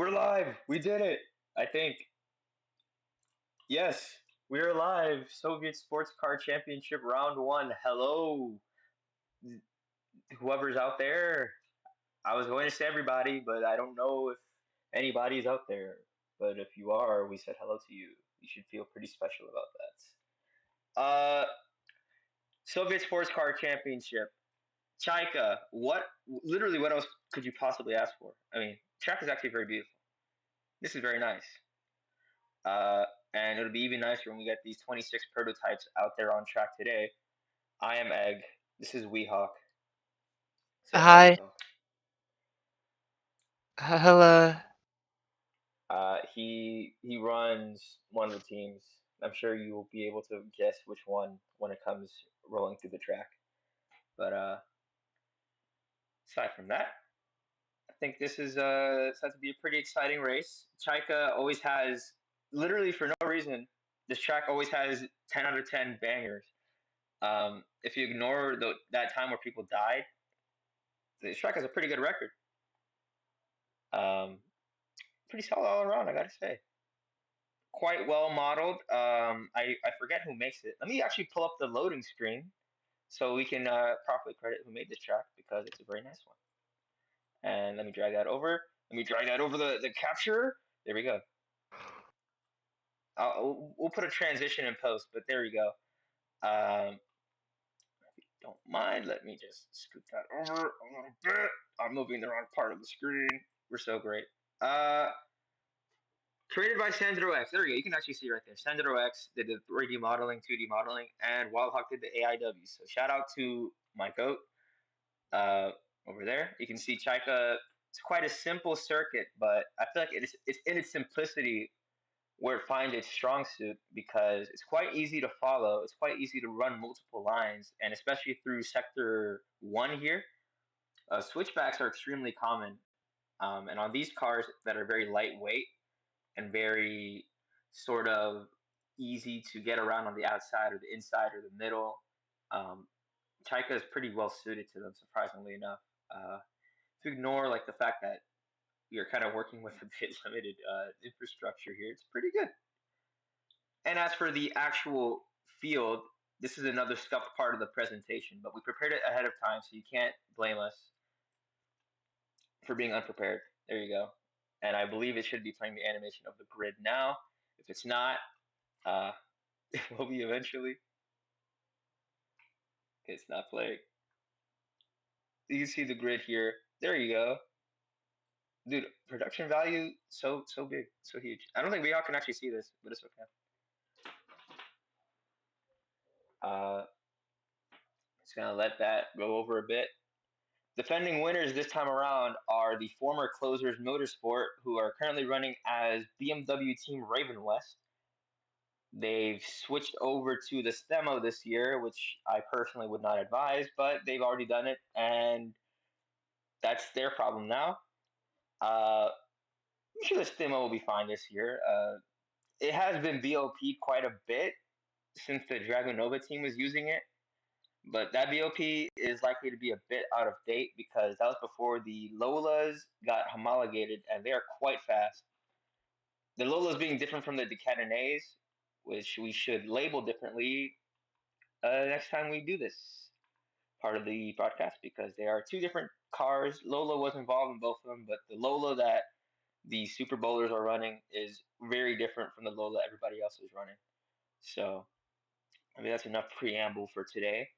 We're live. We did it. I think. Yes, we're live. Soviet Sports Car Championship Round 1. Hello, whoever's out there. I was going to say everybody, but I don't know if anybody's out there. But if you are, we said hello to you. You should feel pretty special about that. Soviet Sports Car Championship. Chayka, literally, what else could you possibly ask for? I mean, track is actually very beautiful. This is very nice. Uh, and it'll be even nicer when we get these 26 prototypes out there on track today. I am Egg. This is Weehawk. Say hi to Hi, yourself. hello. He runs one of the teams. I'm sure you will be able to guess which one when it comes rolling through the track. But aside from that, I think this is set to be a pretty exciting race. Chayka always has, literally for no reason, this track always has 10 out of 10 bangers. If you ignore that time where people died, the track has a pretty good record. Um, Pretty solid all around, I gotta say. Quite well modeled. I forget who makes it. Let me actually pull up the loading screen so we can properly credit who made this track because it's a very nice one. And let me drag that over. Let me drag that over the capture. There we go. We'll put a transition in post, but there we go. If you don't mind, let me just scoot that over a little bit. I'm moving the wrong part of the screen. We're so great. Uh, Created by Sandro X. There we go. You can actually see right there. Sandro X did the 3D modeling, 2D modeling, and Wildhawk did the AIW. So shout out to my goat uh, over there. You can see Chayka. It's quite a simple circuit, but I feel like it's in its simplicity where it finds its strong suit because it's quite easy to follow. It's quite easy to run multiple lines, and especially through sector one here, switchbacks are extremely common. And on these cars that are very lightweight and very sort of easy to get around on the outside or the inside or the middle, um, Chayka is pretty well suited to them, surprisingly enough. Uh, to ignore like the fact that you're kind of working with a bit limited infrastructure here, it's pretty good. And as for the actual field, this is another scuffed part of the presentation, but we prepared it ahead of time, so you can't blame us for being unprepared. There you go. And I believe it should be playing the animation of the grid now. If it's not, uh, it will be eventually. It's not playing. You can see the grid here. There you go. Dude, production value so big, so huge. I don't think we all can actually see this, but it's okay. Uh, just gonna let that go over a bit. Defending winners this time around are the former Closers Motorsport, who are currently running as BMW Team Raven West. They've switched over to the Stemo this year, which I personally would not advise, but they've already done it, and that's their problem now. I'm sure the Stemo will be fine this year. It has been BOP quite a bit since the Dragonova team was using it, but that BOP is likely to be a bit out of date because that was before the Lolas got homologated, and they are quite fast. The Lolas being different from the Decathlons, which we should label differently next time we do this part of the broadcast because they are two different cars. Lola was involved in both of them, but the Lola that the Super Bowlers are running is very different from the Lola everybody else is running. So, I mean, that's enough preamble for today.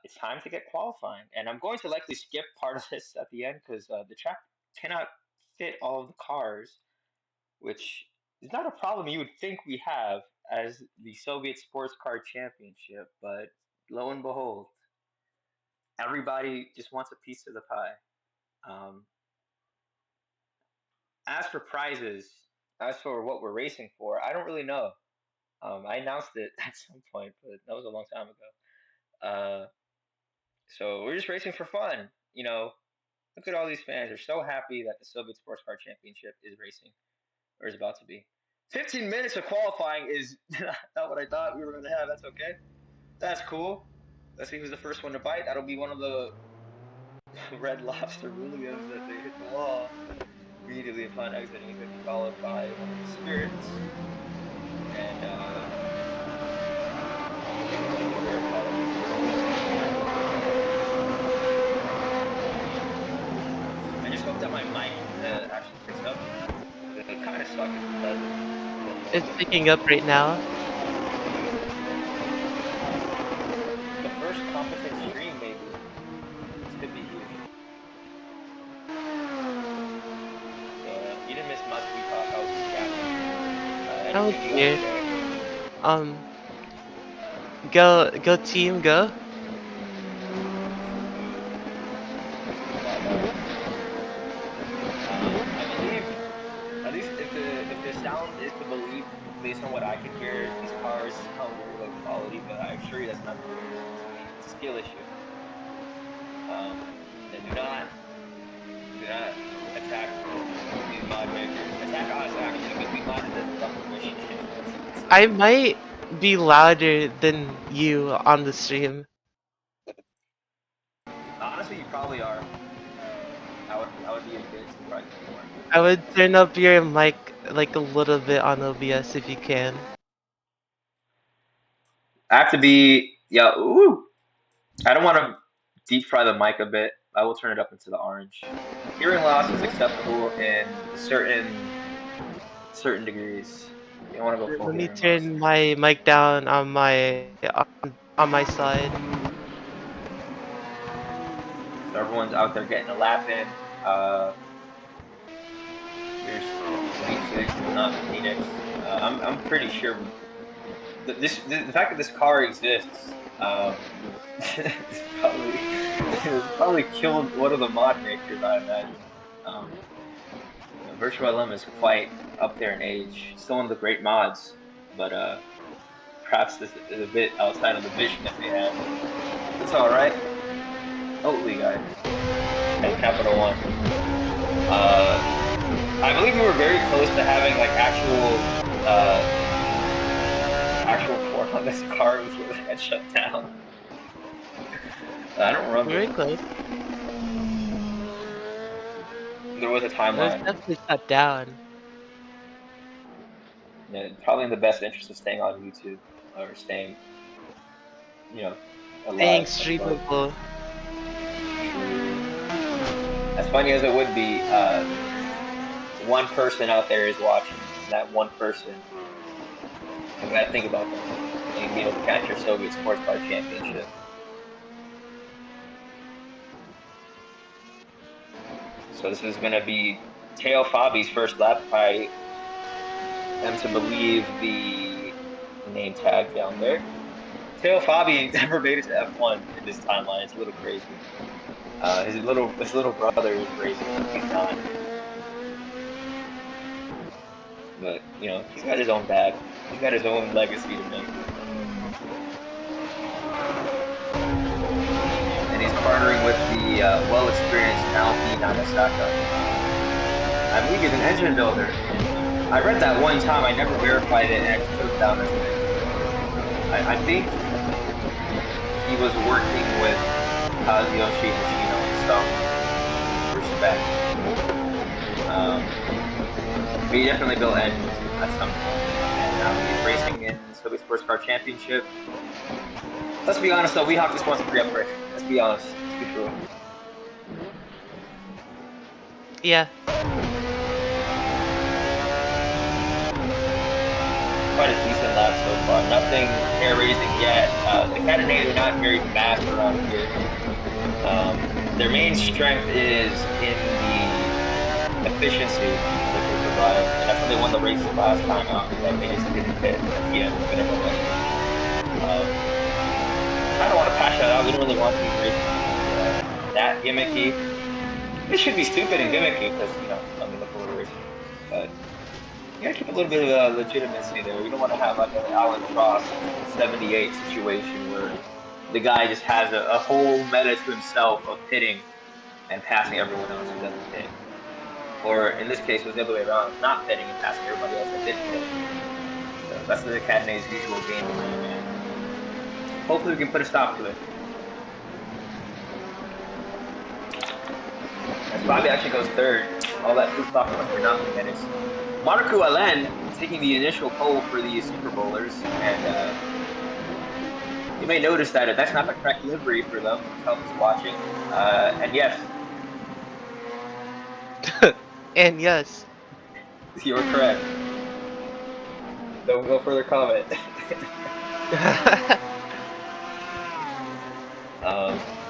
It's time to get qualifying, and I'm going to likely skip part of this at the end because the track cannot fit all of the cars, which is not a problem you would think we have as the Soviet Sports Car Championship, but lo and behold, everybody just wants a piece of the pie. Um, as for prizes, as for what we're racing for, I don't really know. I announced it at some point, but that was a long time ago. So we're just racing for fun. Look at all these fans. They're so happy that the Soviet Sports Car Championship is racing, or is about to be. 15 minutes of qualifying is not what I thought we were going to have. That's okay. That's cool. Let's see who's the first one to bite. That'll be one of the red lobster hooligans that they hit the wall immediately upon exiting, he's going to be followed by one of his spirits, and let me verify that these are all correct. I just hope that my mic actually picks up. It would kind of suck if it doesn't, but It's picking up right now. the first competent stream, maybe. This could be huge. So you didn't miss much, we talk. I was just yapping. Oh Anything you got to dear. say? Um, go team, go. Salute. Let's log on here. I believe, at least if the sound is to believe, based on what I can hear, these cars sound very low quality. But I assure you that's not the case. It's a skill issue. And do not attack these mod makers. Attack us actually because we modded this without permission. So I might be louder than you on the stream. honestly, you probably are. I would be a bit surprised if you weren't. I would turn up your mic like a little bit on OBS if you can. I have to be yeah. Ooh, I don't want to deep fry the mic a bit. I will turn it up into the orange. Hearing loss is acceptable in certain degrees. You don't want to go full Let me hearing loss. turn my mic down on my side. So everyone's out there getting a lap in. Here's Elite Six, not Phoenix. I'm pretty sure the fact that this car exists this probably this probably killed one of the mod makers, I imagine. Um, Virtual LM is quite up there in age. Still one of the great mods, but perhaps this is a bit outside of the vision that they had. That's all right. Oatly guys and Capital One. Uh, I believe we were very close to having like actual porn on this car before it got shut down. I don't Very remember. close. There was a It was timeline. definitely shut down. Yeah, probably in the best interest of staying on YouTube or staying, you know, Staying alive, afloat. streamable. True. As funny as it would be, one person out there is watching, and that one person, we gotta think about them and be able to catch your Soviet Sports Car Championship. So this is gonna be Teo Fabi's first lap, if I am to believe the name tag down there. Teo Fabi never made it to F1 in this timeline. It's a little crazy. His little brother is racing. He's not, but he's got his own bag. He's got his own legacy to make, and he's partnering with the well experienced Naoki Nagasaka. I believe he's an engine builder. I read that one time. I never verified it, and I just put him down as an engine builder. So I think he was working with Kazuyoshi Hoshino in some respect. Um, but he definitely built engines at some point, and now he's racing in Soviet Sports Car Championship. Let's be honest, though, Weehawk just wants to free up prick. Let's be honest. Let's be for real. Yeah. Quite a decent lap so far. Nothing hair raising yet. The Catenay are not very fast around here. Their main strength is in the efficiency that they provide, and that's how they won the race last time out. They just didn't pit at the end, but everyone did. Um, kind of want to patch that out. We don't really want these races to be that gimmicky. It should be stupid and gimmicky because I mean, look what we're racing. But you gotta keep a little bit of legitimacy there. You don't want to have like an Alan Prost '78 situation where the guy just has a whole meta to himself of pitting and passing everyone else who doesn't pit. Or in this case, it was the other way around, not pitting and passing everybody else that did pit. So that's the Cadenay's usual game plan, and hopefully we can put a stop to it. As Bobby actually goes third. all that food stock must for nothing. And it's Marco Allen taking the initial pole for the Super Bowlers, and you may notice that that's not the correct livery for them. Tell who's watching. And yes, And yes. you are correct. No further comment.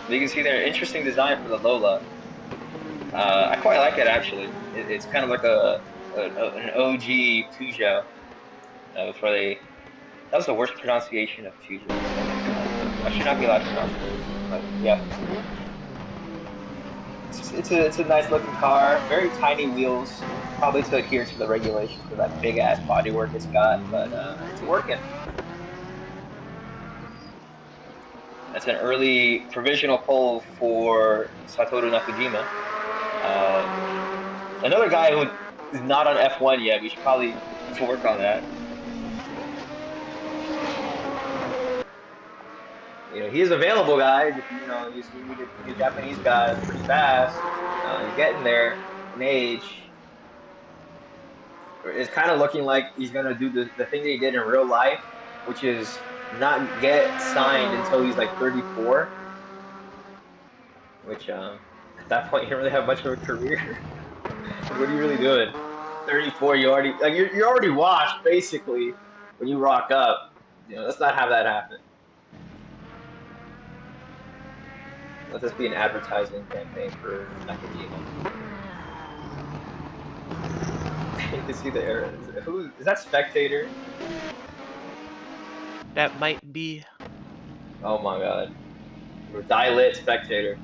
You can see there interesting design for the Lola. I quite like it actually. It's kind of like an OG Peugeot. That's where they that was the worst pronunciation of Peugeot I've ever had. I should not be allowed to pronounce words, but yeah, it's a nice looking car. Very tiny wheels, probably to adhere to the regulations for that big ass bodywork it's got, but it's working. That's an early provisional poll for Satoru Nakajima. Uh, Another guy who is not on F1 yet. We should probably work on that. He is available, guys. If you need a Japanese guy that's pretty fast, he's getting there in age. It's kind of looking like he's gonna do the thing that he did in real life, which is not get signed until he's like 34. Which at that point you don't really have much of a career. Like, what are you really doing? 34, you already like you're already washed basically when you rock up. Let's not have that happen. Let this be an advertising campaign for Nakajima. You can see the error. Who is that? Spectator? That might be. Oh my god, or die-lit spectator.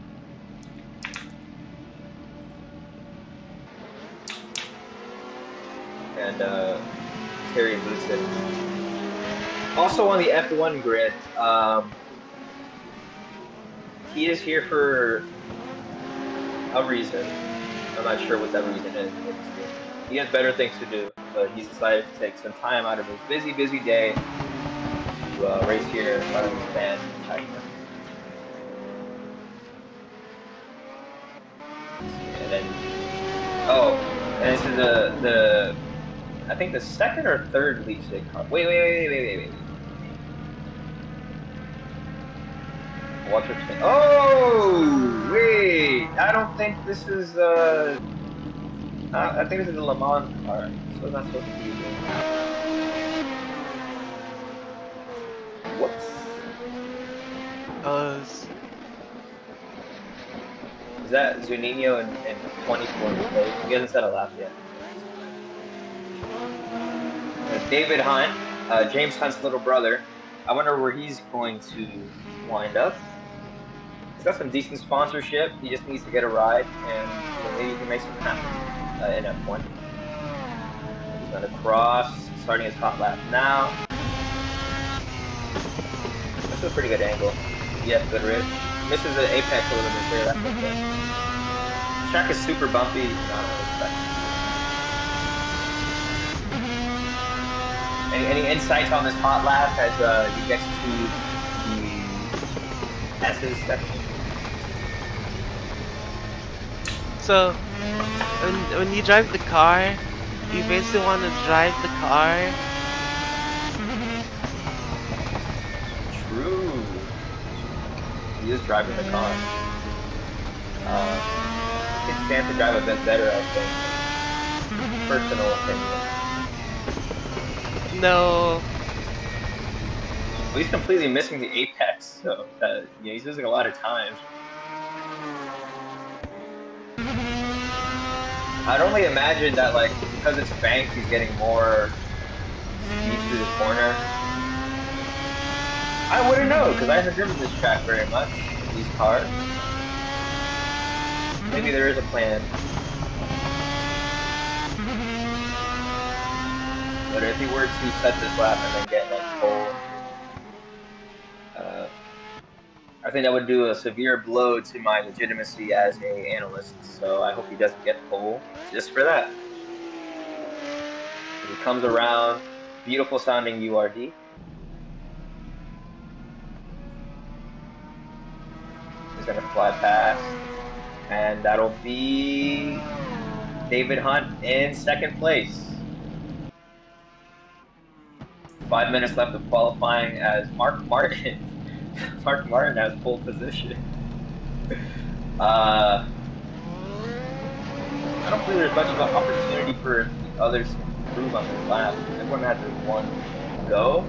And Terry Lucid. Also on the F1 grid, he is here for a reason. I'm not sure what that reason is, obviously. He has better things to do, but he's decided to take some time out of his busy, busy day to race here in front of his fans in Chayka. Let's see, and then and this is the I think the second or third Leipzig car. Wait. Walter Smith. Oh, wait. I don't think this is I think this is a Le Mans car. This was not supposed to be here. Whoops. Uh, Is that Zuninho in 24th place? He hasn't set a lap yet. That's fine. David Hunt, James Hunt's little brother. I wonder where he's going to wind up. He's got some decent sponsorship. He just needs to get a ride, and maybe he can make something happen in F1. He's going to cross, starting his hot lap now. This is a pretty good angle. Yes, good Rich. Misses the apex a little bit there. That's okay. This track is super bumpy. I don't really expect much here. Any insights on this hot lap as he gets to the S's section? so when you drive the car, you basically want to drive the car. True. He is driving the car. He could stand to drive a bit better, I think. Personal opinion. No. Well, he's completely missing the apex, so he's losing a lot of time. I'd only imagine that like because it's banked, he's getting more speed through the corner. I wouldn't know because I haven't driven this track very much with these cars. Maybe there is a plan. But if he were to set this lap and then get like pole, uh, I think that would do a severe blow to my legitimacy as a analyst. So I hope he doesn't get pole just for that. As he comes around, beautiful sounding URD. He's gonna fly past, and that'll be David Hunt in second place. 5 minutes left of qualifying as Mark Martin. Mark Martin has pole position. Uh, I don't believe there's much of an opportunity for the others to improve on this lap. Everyone had their one go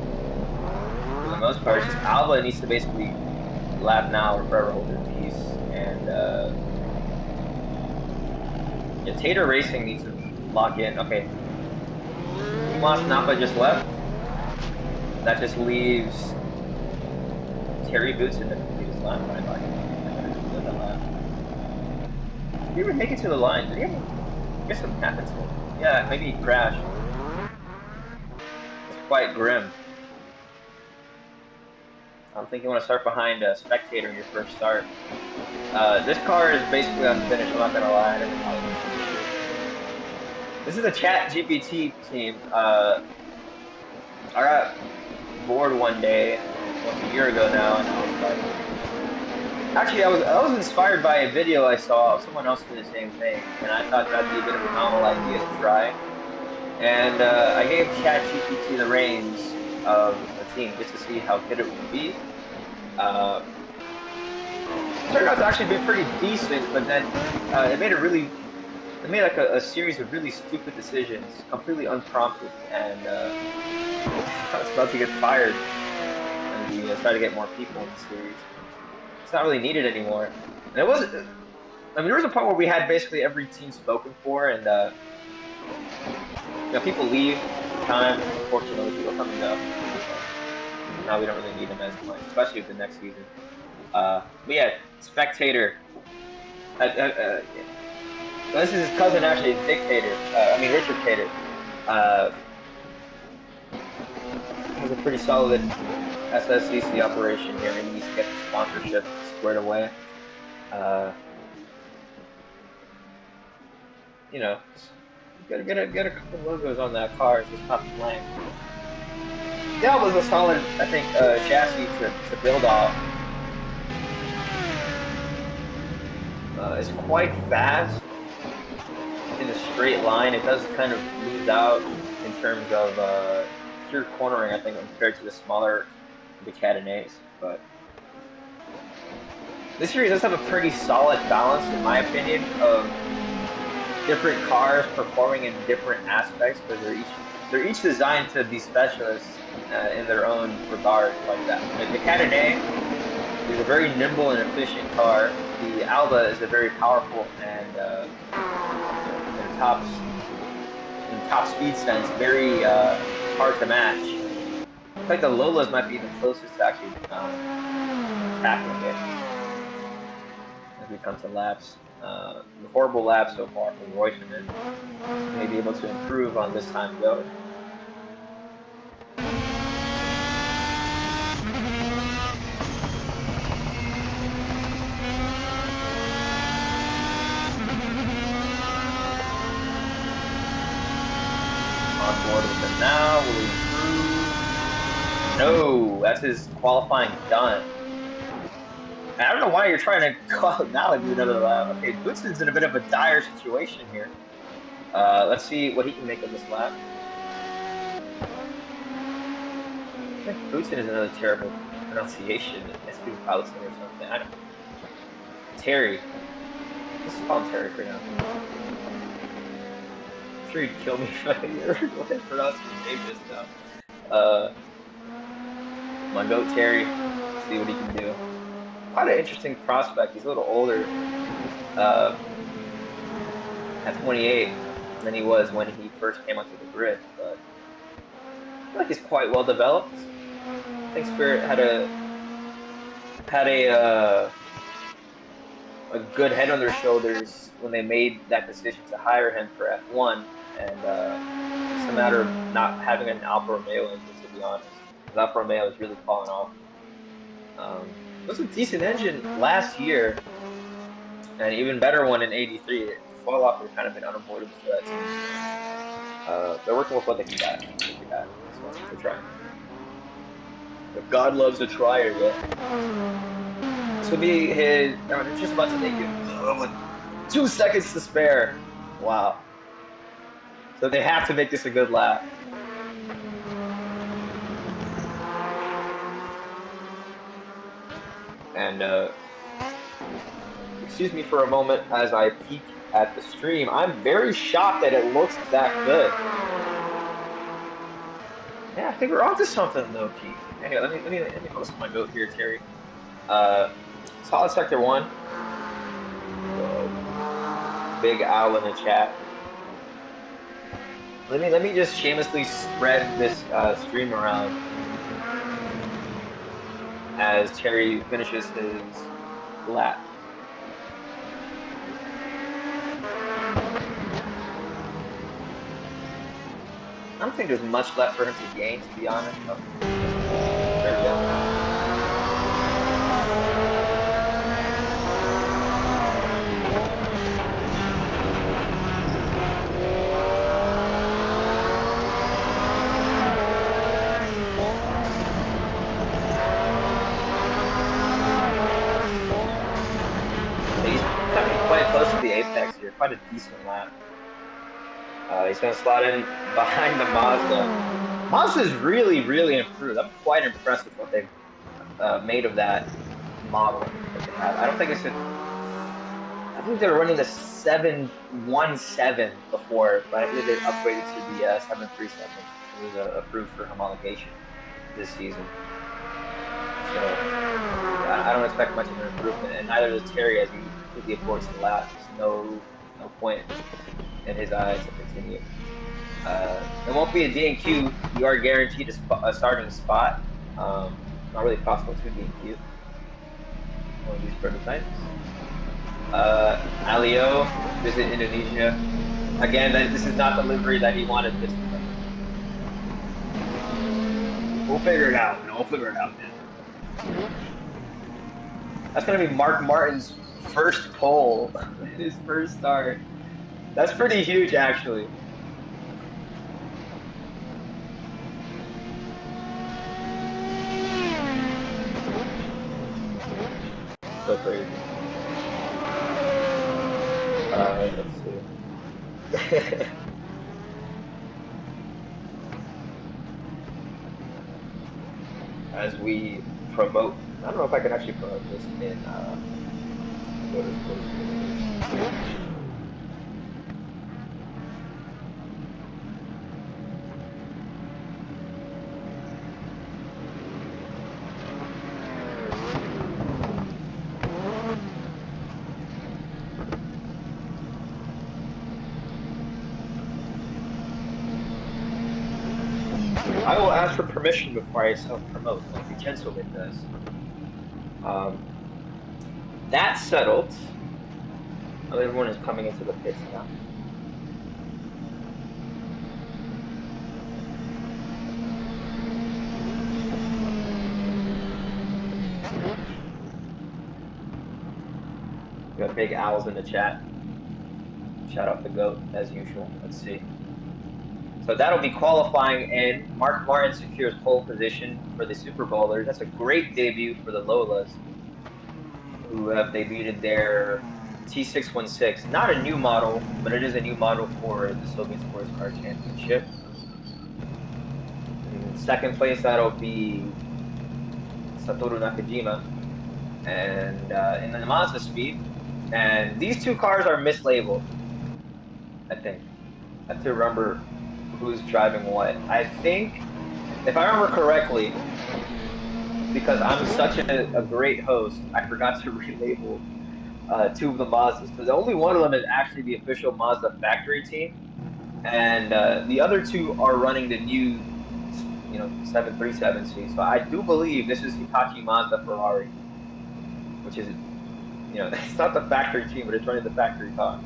for the most part. It's just Alba needs to basically lap now or forever hold their peace. And yeah, Tater Racing needs to lock in. Okay, Dumas Napa just left. That just leaves Terry Bootson to complete his lap. I might have completed that lap. Did he even make it to the line? Did he ever? I guess something happened to him. Yeah, maybe he crashed. It's quite grim. I don't think you want to start behind a spectator in your first start. This car is basically unfinished. I'm not gonna lie. I never thought it would finish here. This is a Chat GPT team. I got bored one day, almost a year ago now, and I was like, actually, I was inspired by a video I saw of someone else doing the same thing, and I thought that'd be a bit of a novel idea to try. And I gave ChatGPT the reins of a team just to see how good it would be. Uh, Turned out to actually be pretty decent, but then it made like a series of really stupid decisions, completely unprompted, and I was about to get fired when we try to get more people in the series. It's not really needed anymore. And it was, I mean, there was a point where we had basically every team spoken for, and people leave through time. Unfortunately, people come and go, so now we don't really need them as much, especially with the next season. But yeah, spectator. Yeah. Well, this is his cousin, actually, Dictator. I mean, Richard Tater. Uh, has a pretty solid SSCC operation here. Maybe needs to get the sponsorship squared away. Uh, just get a couple logos on that car. Just stop playing. Yeah, it was a solid, I think, chassis to build off. It's quite fast in a straight line. It does kind of lose out in terms of pure cornering, I think, compared to the smaller the Cadenays. But this series does have a pretty solid balance, in my opinion, of different cars performing in different aspects because they're each designed to be specialists in their own regard. Like that, the Cadenet is a very nimble and efficient car. The Alba is a very powerful and in top speed sense, very hard to match. I think the Lolas might be the closest to actually tackling it as we come to laps. Horrible lap so far from Reutemann. May be able to improve on this time go. On board with him now. Will he improve? No, that's his qualifying done. I don't know why you're trying to call it now and do another lap. Okay, Bootson's in a bit of a dire situation here. Let's see what he can make of this lap. I think Bootson is another terrible pronunciation. It has to be Boutzen or something. I don't. Terry. Let's just call him Terry for now. I'm sure he'd kill me if I pronounced his name just now. My goat Terry. See what he can do. Quite an interesting prospect. He's a little older uh, at 28 than he was when he first came onto the grid, but I feel like he's quite well developed. I think Spirit had a good head on their shoulders when they made that decision to hire him for F1, and it's just a matter of not having an Alfa Romeo engine, to be honest, because Alfa Romeo is really falling off. It was a decent engine last year, and even better one in '83. The fall off would have kind of been unavoidable for that team, so they're working with what they can got, what they got. So they're trying. But God loves a trier, yeah. This will be his. Oh, they're just about to make it with 2 seconds to spare. Wow. So they have to make this a good lap. And excuse me for a moment as I peek at the stream. I'm very shocked that it looks that good. Yeah, I think we're onto something low key. Hey, let me host my goat here, Terry. Uh, solid sector one. Whoa, big owl in the chat. Let me just shamelessly spread this stream around as Terry finishes his lap. I don't think there's much left for him to gain, to be honest. Oh, just a bit. There we go. He's coming quite close to the apex here. Quite a decent lap. He's going to slot in behind the Mazda. Mazda's really, really improved. I'm quite impressed with what they've made of that model that they have. I don't think it's a. I believe they were running the 717 before, but I believe they've upgraded to the 737. It was approved for homologation this season. So yeah, I don't expect much of an improvement, and neither does Terry as he completely aborts the lap. There's no point in his eyes to continue. It won't be a DNQ. You are guaranteed a starting spot. It's not really possible to DNQ one of these prototypes. Alio, visit Indonesia. Again, this is not the livery that he wanted this time. We'll figure it out. We'll figure it out, man. That's gonna be Mark Martin's first pole, his first start. That's pretty huge, actually. So crazy. Let's see. As we promote, I don't know if I can actually promote this in Motorsport Simulators. I will ask for permission before I self-promote, like a gentleman does. Um, that settled. Oh, everyone is coming into the pits now. We got big owls in the chat. Shout out the goat as usual. Let's see. So that'll be qualifying in. Mark Martin secures pole position for the Super Bowlers. That's a great debut for the Lolas, who have debuted their T616. Not a new model, but it is a new model for the Soviet Sports Car Championship. In second place, that'll be Satoru Nakajima, and in the Mazda Speed. And these two cars are mislabeled, I think. I have to remember who's driving what. I think, if I remember correctly, because I'm such a great host, I forgot to relabel two of the Mazdas. So the only one of them is actually the official Mazda factory team, and the other two are running the new, 737C. So I do believe this is Hitachi Mazda Ferrari, which is, it's not the factory team, but it's running the factory car.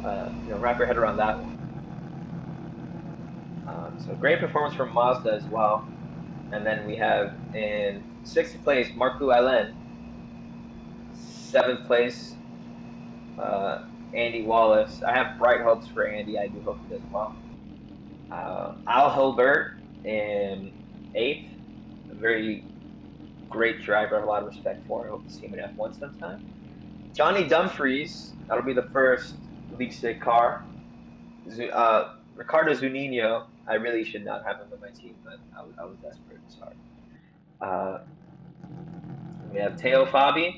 Wrap your head around that one. So great performance from Mazda as well. And then we have in sixth place Marco Allen, seventh place Andy Wallace. I have bright hopes for Andy. I do hope he does well. Al Hilbert in eighth, a very great driver. I have a lot of respect for. I hope to see him in F1 sometime. Johnny Dumfries, that'll be the first League Six car. Ricardo Zunino. I really should not have him on my team, but I was desperate. Sorry. Uh, we have Teo Fabi,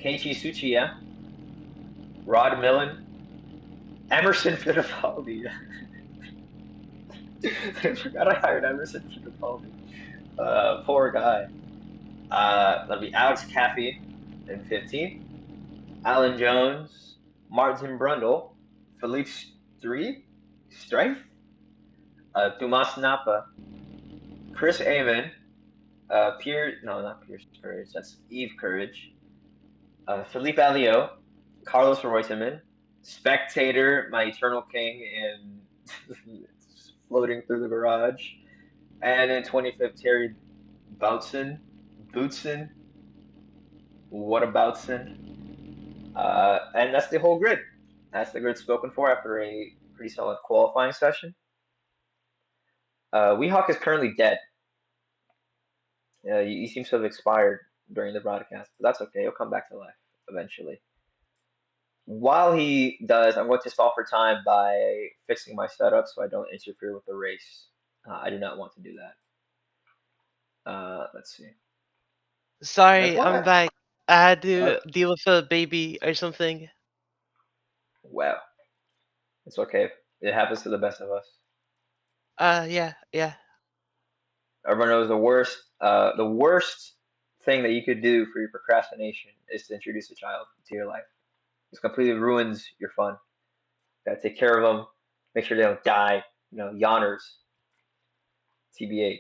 Keiichi Tsuchiya, Rod Millen, Emerson Fittipaldi. I forgot I hired Emerson Fittipaldi. Poor guy. That'll be Alex Caffey in 15th. Alan Jones, Martin Brundle, Philippe Streif, Dumas Napa, Chris Amon, no, not Pierce Courage, that's Eve Courage, Philippe Alliot, Carlos Reutemann, Spectator, my eternal king, and floating through the garage, and in 25th, Terry Boutson, what aboutson? And that's the whole grid. That's the grid spoken for after a pretty solid qualifying session. Weehawk is currently dead. He seems to have expired during the broadcast, but that's okay. He'll come back to life eventually. While he does, I'm going to stall for time by fixing my setup so I don't interfere with the race. I do not want to do that. Let's see. There's Sorry, one I'm guy. back. I had to Uh, deal with a baby or something. well, it's okay. It happens to the best of us. Yeah, yeah. Everyone knows the worst thing that you could do for your procrastination is to introduce a child to your life. It completely ruins your fun. You gotta take care of them, make sure they don't die. Yawners, TBH.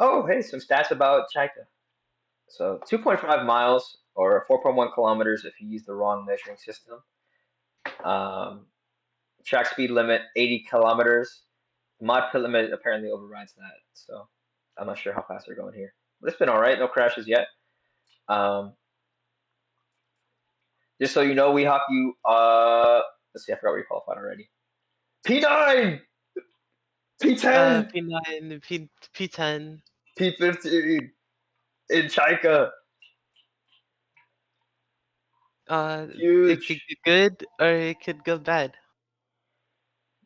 Oh, hey, some stats about Chayka. So 2.5 miles or 4.1 kilometers if you use the wrong measuring system. Um, Track speed limit 80 kilometers. Mod pit limit apparently overrides that, so I'm not sure how fast they're going here. But it's been all right, no crashes yet. Um, just so you know, we hop you. Let's see, I forgot where you qualified already. P9, P10, P9, P10. P15 in Chayka. It could Huge. go good or it could go bad.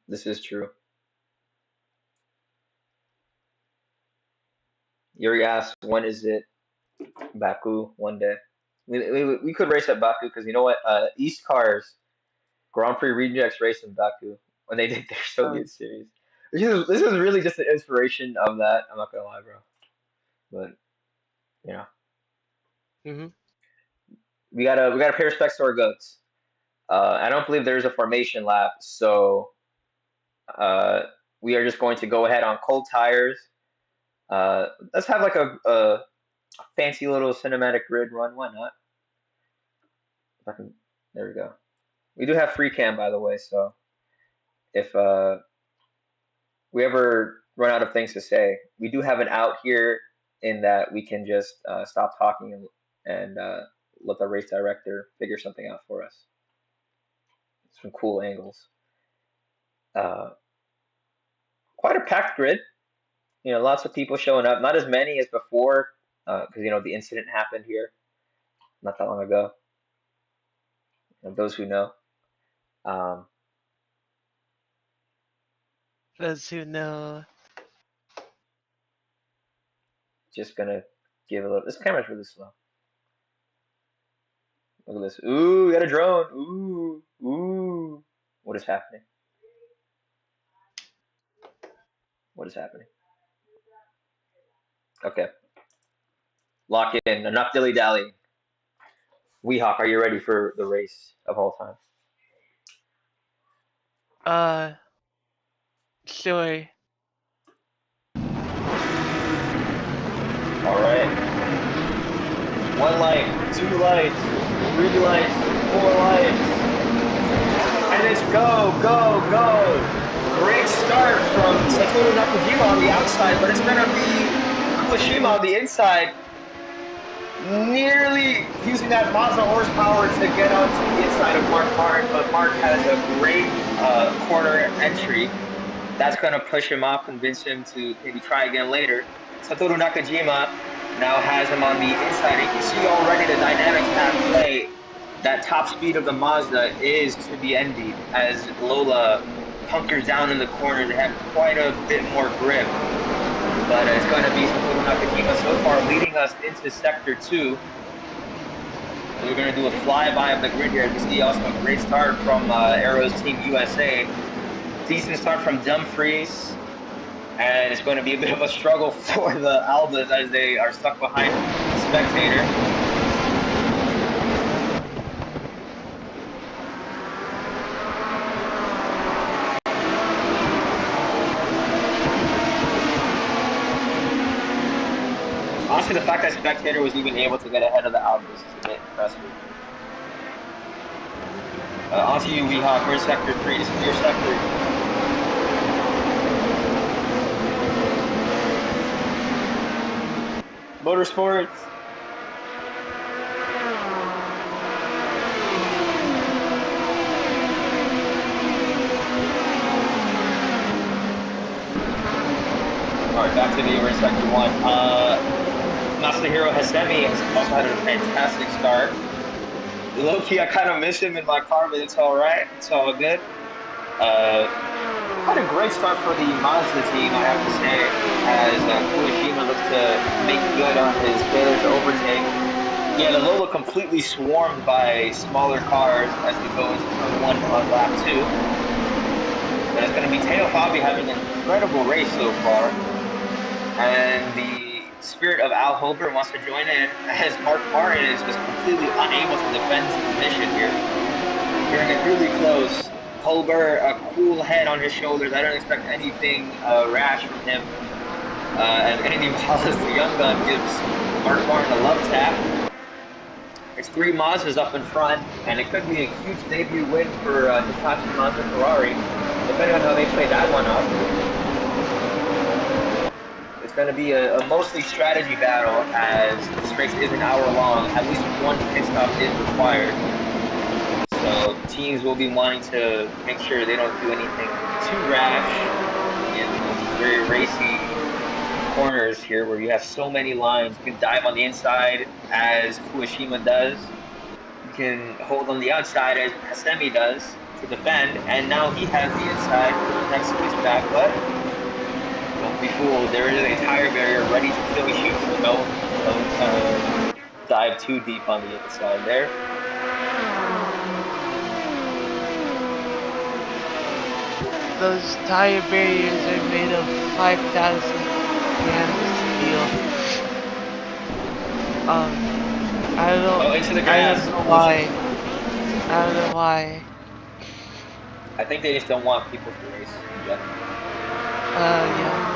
This is true. Yuri asks, when is it Baku? One day. We could race at Baku because you know what? East Cars Grand Prix Rejects race in Baku when they did their Um, Soviet series. This is really just the inspiration of that. I'm not gonna lie, bro. But you know, hmm we gotta pay respects to our goats. I don't believe there's a formation lap, so uh, we are just going to go ahead on cold tires. Let's have like a fancy little cinematic grid run. Why not? If I can, there we go. We do have free cam, by the way, so if we ever run out of things to say, we do have an out here in that we can just stop talking and let the race director figure something out for us. Some cool angles. Uh, Quite a packed grid. Lots of people showing up. Not as many as before, because the incident happened here not that long ago. Those who know. Um, those who know. just gonna give a little. This camera's really slow. Look at this. Ooh, we got a drone. Ooh, ooh. What is happening? What is happening? Okay, lock in. Enough dilly dally. Weehawk, are you ready for the race of all time? Uh, sure. All right. One light, two lights, three lights, four lights. And it's go, go, go. Great start from Satoru Nakajima on the outside, but it's going to be Kuwashima on the inside, nearly using that Mazda horsepower to get onto the inside of Mark Martin, but Mark has a great corner entry. That's going to push him off, convince him to maybe try again later. Satoru Nakajima now has him on the inside. You can see already the dynamics at play. that top speed of the Mazda is to be envied as Lola hunkers down in the corners. They have quite a bit more grip, but it's going to be Satoru Nakajima so far leading us into Sector 2. We're going to do a flyby of the grid here. As we see also a great start from Arrow's Team USA. Decent start from Dumfries. And it's going to be a bit of a struggle for the Albas as they are stuck behind Spectator. Honestly, the fact that Spectator was even able to get ahead of the Albas is a bit impressive. On to you, Weehawk. We're in Sector 3. This is your sector. Motorsports. All right, back to me. We're in Sector 1. Masahiro Hasemi has also had a fantastic start. Low key, I kind of miss him in my car, but it's all right. It's all good. Uh, Quite a great start for the Mazda team, I have to say, as Kuwashima looks to make good on his failure to overtake. Yeah, the Lola completely swarmed by smaller cars as they go into turn one on lap two. But it's going to be Teo Fabi having an incredible race so far. And the spirit of Al Holbert wants to join in as Mark Martin is just completely unable to defend his position here. Hearing it really close. Holbert, a cool head on his shoulders. I don't expect anything rash from him. As Andy Wallace, the young gun, gives Mark Martin a love tap. It's three Mazdas up in front, and it could be a huge debut win for Hitachi Mazda Ferrari, depending on how they play that one up. It's going to be a mostly strategy battle as this race is an hour long. At least one pit stop is required. So teams will be wanting to make sure they don't do anything too rash in these very racy corners here where you have so many lines. You can dive on the inside as Kuwashima does. You can hold on the outside as Hasemi does to defend, and now he has the inside for the next switchback, but don't be fooled. There is a tire barrier ready to finish you, so don't dive too deep on the inside there. Those tire barriers are made of 5,000 grams of steel. Um, I don't, Oh, into the I don't grass. know Listen, why. I don't know why. I think they just don't want people to race in general. Yeah.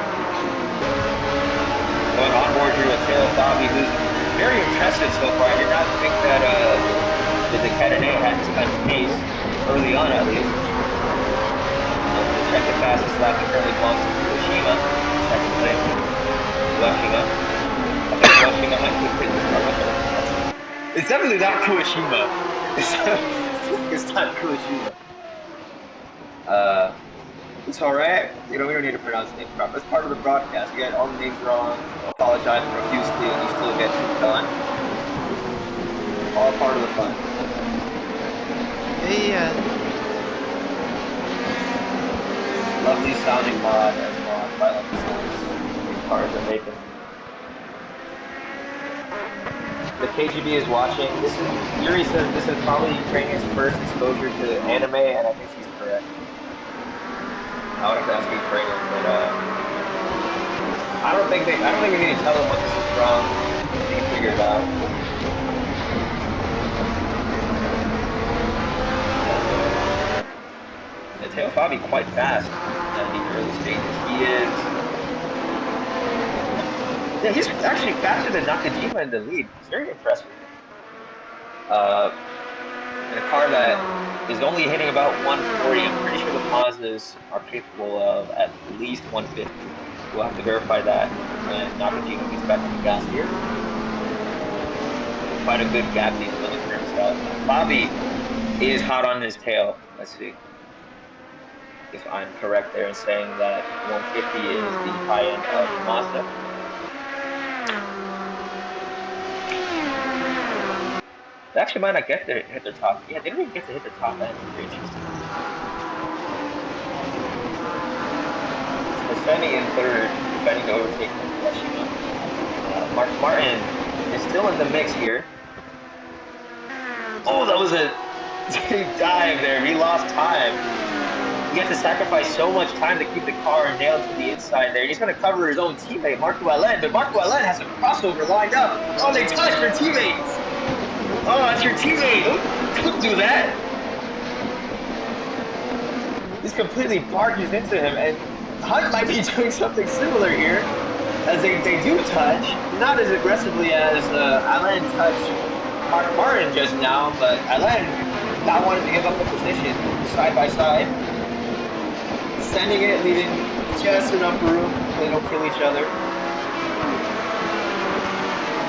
Going on board here with Teo Fabi, who's very impressive so far. I did not think that the Cabernet had this kind of pace early on, at least. We'll check the fastest lap. It currently belongs to Kuwashima in second place. Kuwashima. I think Kuwashima might put this car much better performance. It's definitely not Kuwashima. It's not Kuwashima. Uh, it's all right. We don't need to pronounce names properly. It's part of the broadcast. You get all the names wrong. Apologize profusely, and you still get pooped on. All part of the fun. Yeah. Lovely sounding mod as well. I like the sounds these cars are making. The KGB is watching. This is Yuri says this is probably Ukrainian's first exposure to anime, and I think she's correct. I would have to ask a Ukrainian, but I don't think we need to tell them what this is from. They can figure it out. Yeah, Teo Fabi quite fast in these early stages. He is yeah, he's actually faster than Nakajima in the lead. It's very impressive. Uh, in a car that is only hitting about 140. I'm pretty sure the Mazdas are capable of at least 150. We'll have to verify that when Nakajima gets back on the gas here. Quite a good gap he's building for himself. Fabi is hot on his tail. Let's see if I'm correct there in saying that 150 is the high end of the Mazda. They actually might not get there hit their top. Yeah, they don't even get to hit the top end. Very interesting. So Senni in third, defending to overtake him, rushing up. Mark Martin is still in the mix here. Oh, that was a deep dive there. He lost time. He had to sacrifice so much time to keep the car nailed to the inside there. And he's going to cover his own teammate, Marco Allen. But Marco Allen has a crossover lined up. Oh, they touched their teammates. Oh, that's your teammate. Don't do that. Just completely barges into him. And Hunt might be doing something similar here, as they do touch. Not as aggressively as Allen touched Mark Martin just now, but Allen not wanting to give up a position side by side, sending it, leaving just enough room so they don't kill each other.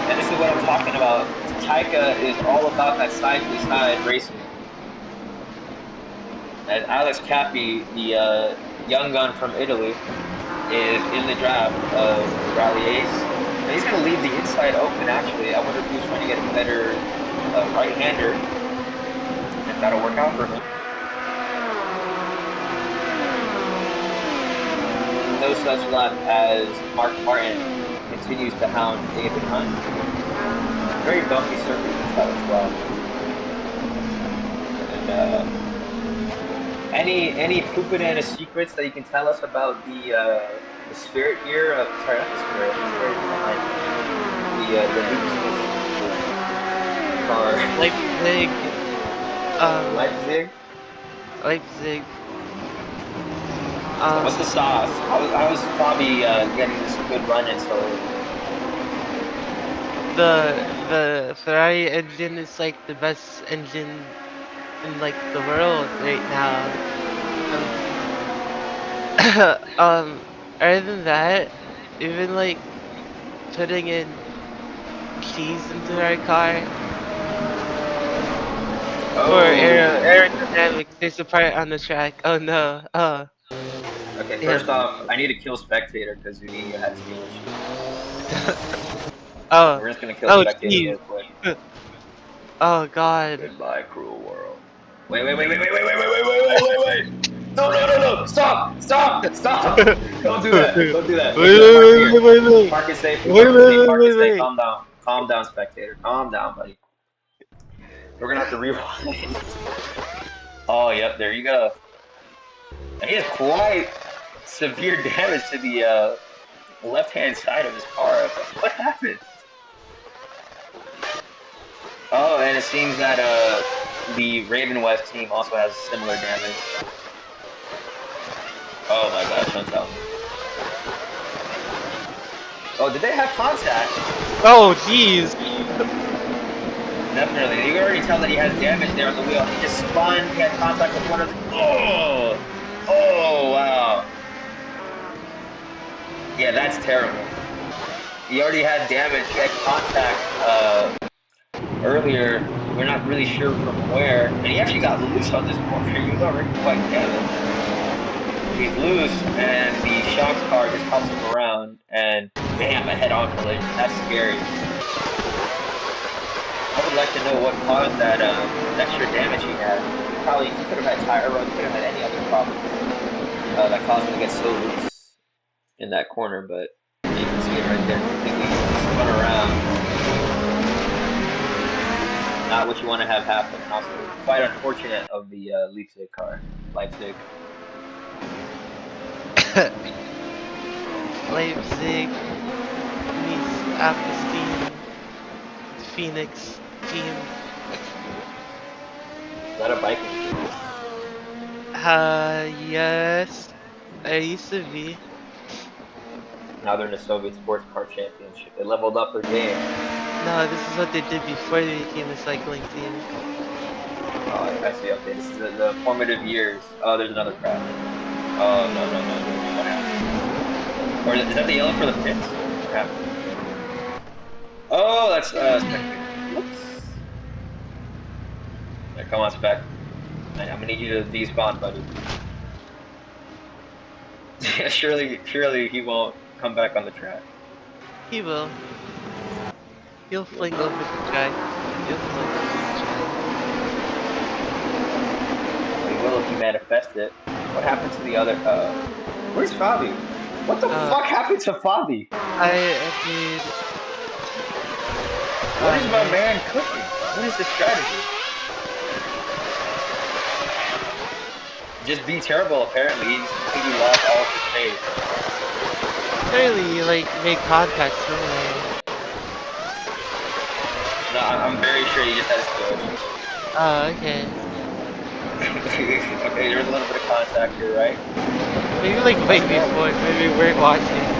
And this is what I'm talking about. Chayka is all about that side to side racing. And Alex Cappy, the young gun from Italy, is in the draft of Rally Ace. And he's going to leave the inside open, actually. I wonder if he was trying to get a better right hander, if that'll work out for him. No such luck as Mark Martin continues to hound David Hunt. Very bumpy circuit, you can tell as well. And any Pupanana secrets that you can tell us about the spirit here? Sorry, not the spirit. The spirit is behind me. The Leipzig car. Leipzig, Leipzig. Leipzig. What's the Um, sauce? How's Fabi getting this good run in so early? the Ferrari engine is like the best engine in like the world right now. Um, um, other than that, even like putting in keys into our car for Oh, aerodynamics, there's a part on the track. Oh no. Oh, okay. First damn. off, I need to kill spectator because Zuniga had steering issues. Oh, We're just gonna kill oh, spectator jeez. real quick. Oh God. Goodbye, cruel world. Wait. No, no, no, no. Stop. Stop. Stop. Don't do that. Don't do that. Don't do that. Park here. Wait. Park it safely. Wait, Park it wait, safe. wait, Park it wait, safe. wait. Calm down. Calm down, spectator. Calm down, buddy. We're gonna have to rewind. Oh, yep. There you go. And he has quite severe damage to the left-hand side of his car. What happened? Oh, and it seems that the Raven West team also has similar damage. Oh my God, Chantel. Oh, did they have contact? Oh, jeez. Definitely. You can already tell that he has damage there on the wheel. He just spun. He had contact with one of the. Oh! Oh, wow. Yeah, that's terrible. He already had damage. He had contact earlier. We're not really sure from where. And he actually got loose on this corner. He was already quite damaged. He's loose, and the shocks car just helps him around. And bam, a head on collision. That's scary. I would like to know what caused that extra damage he had. He could have had tire rub. He could have had any other problems that caused him to get so loose in that corner. But yeah, you can see it right there, completely spun around. Not what you want to have happen, and also quite unfortunate of the Leipzig car. Leipzig. Leipzig meets Apostine Phoenix team. Is that a biking team? Yes. I used to be. Now they're in the Soviet Sports Car Championship. They leveled up their game. No, this is what they did before they became a cycling team. Oh, I see. Okay, this is the formative years. Oh, there's another crash. Oh no no no no no! What happened? Or is that the yellow for the pits? What happened? Oh, that's spectator. Whoops. Yeah, come on, spec. I'm gonna need you to despawn, buddy. Yeah, surely he won't come back on the track. He will. He'll He will fling not. over the track feels so good, Jack. Well, he will if you manifest it. What happened to the other? Where's Fabi? What the Uh, fuck happened to Fabi? I did. What Oh is my man. man cooking? What is his strategy? Just be terrible. Apparently, he just completely lost all of his faith. Clearly, like, made contact somewhere. No, I'm very sure he just had a skill issue. Oh, okay. Okay, there's a little bit of contact here, right? Maybe like That's right normal. before when we weren't watching.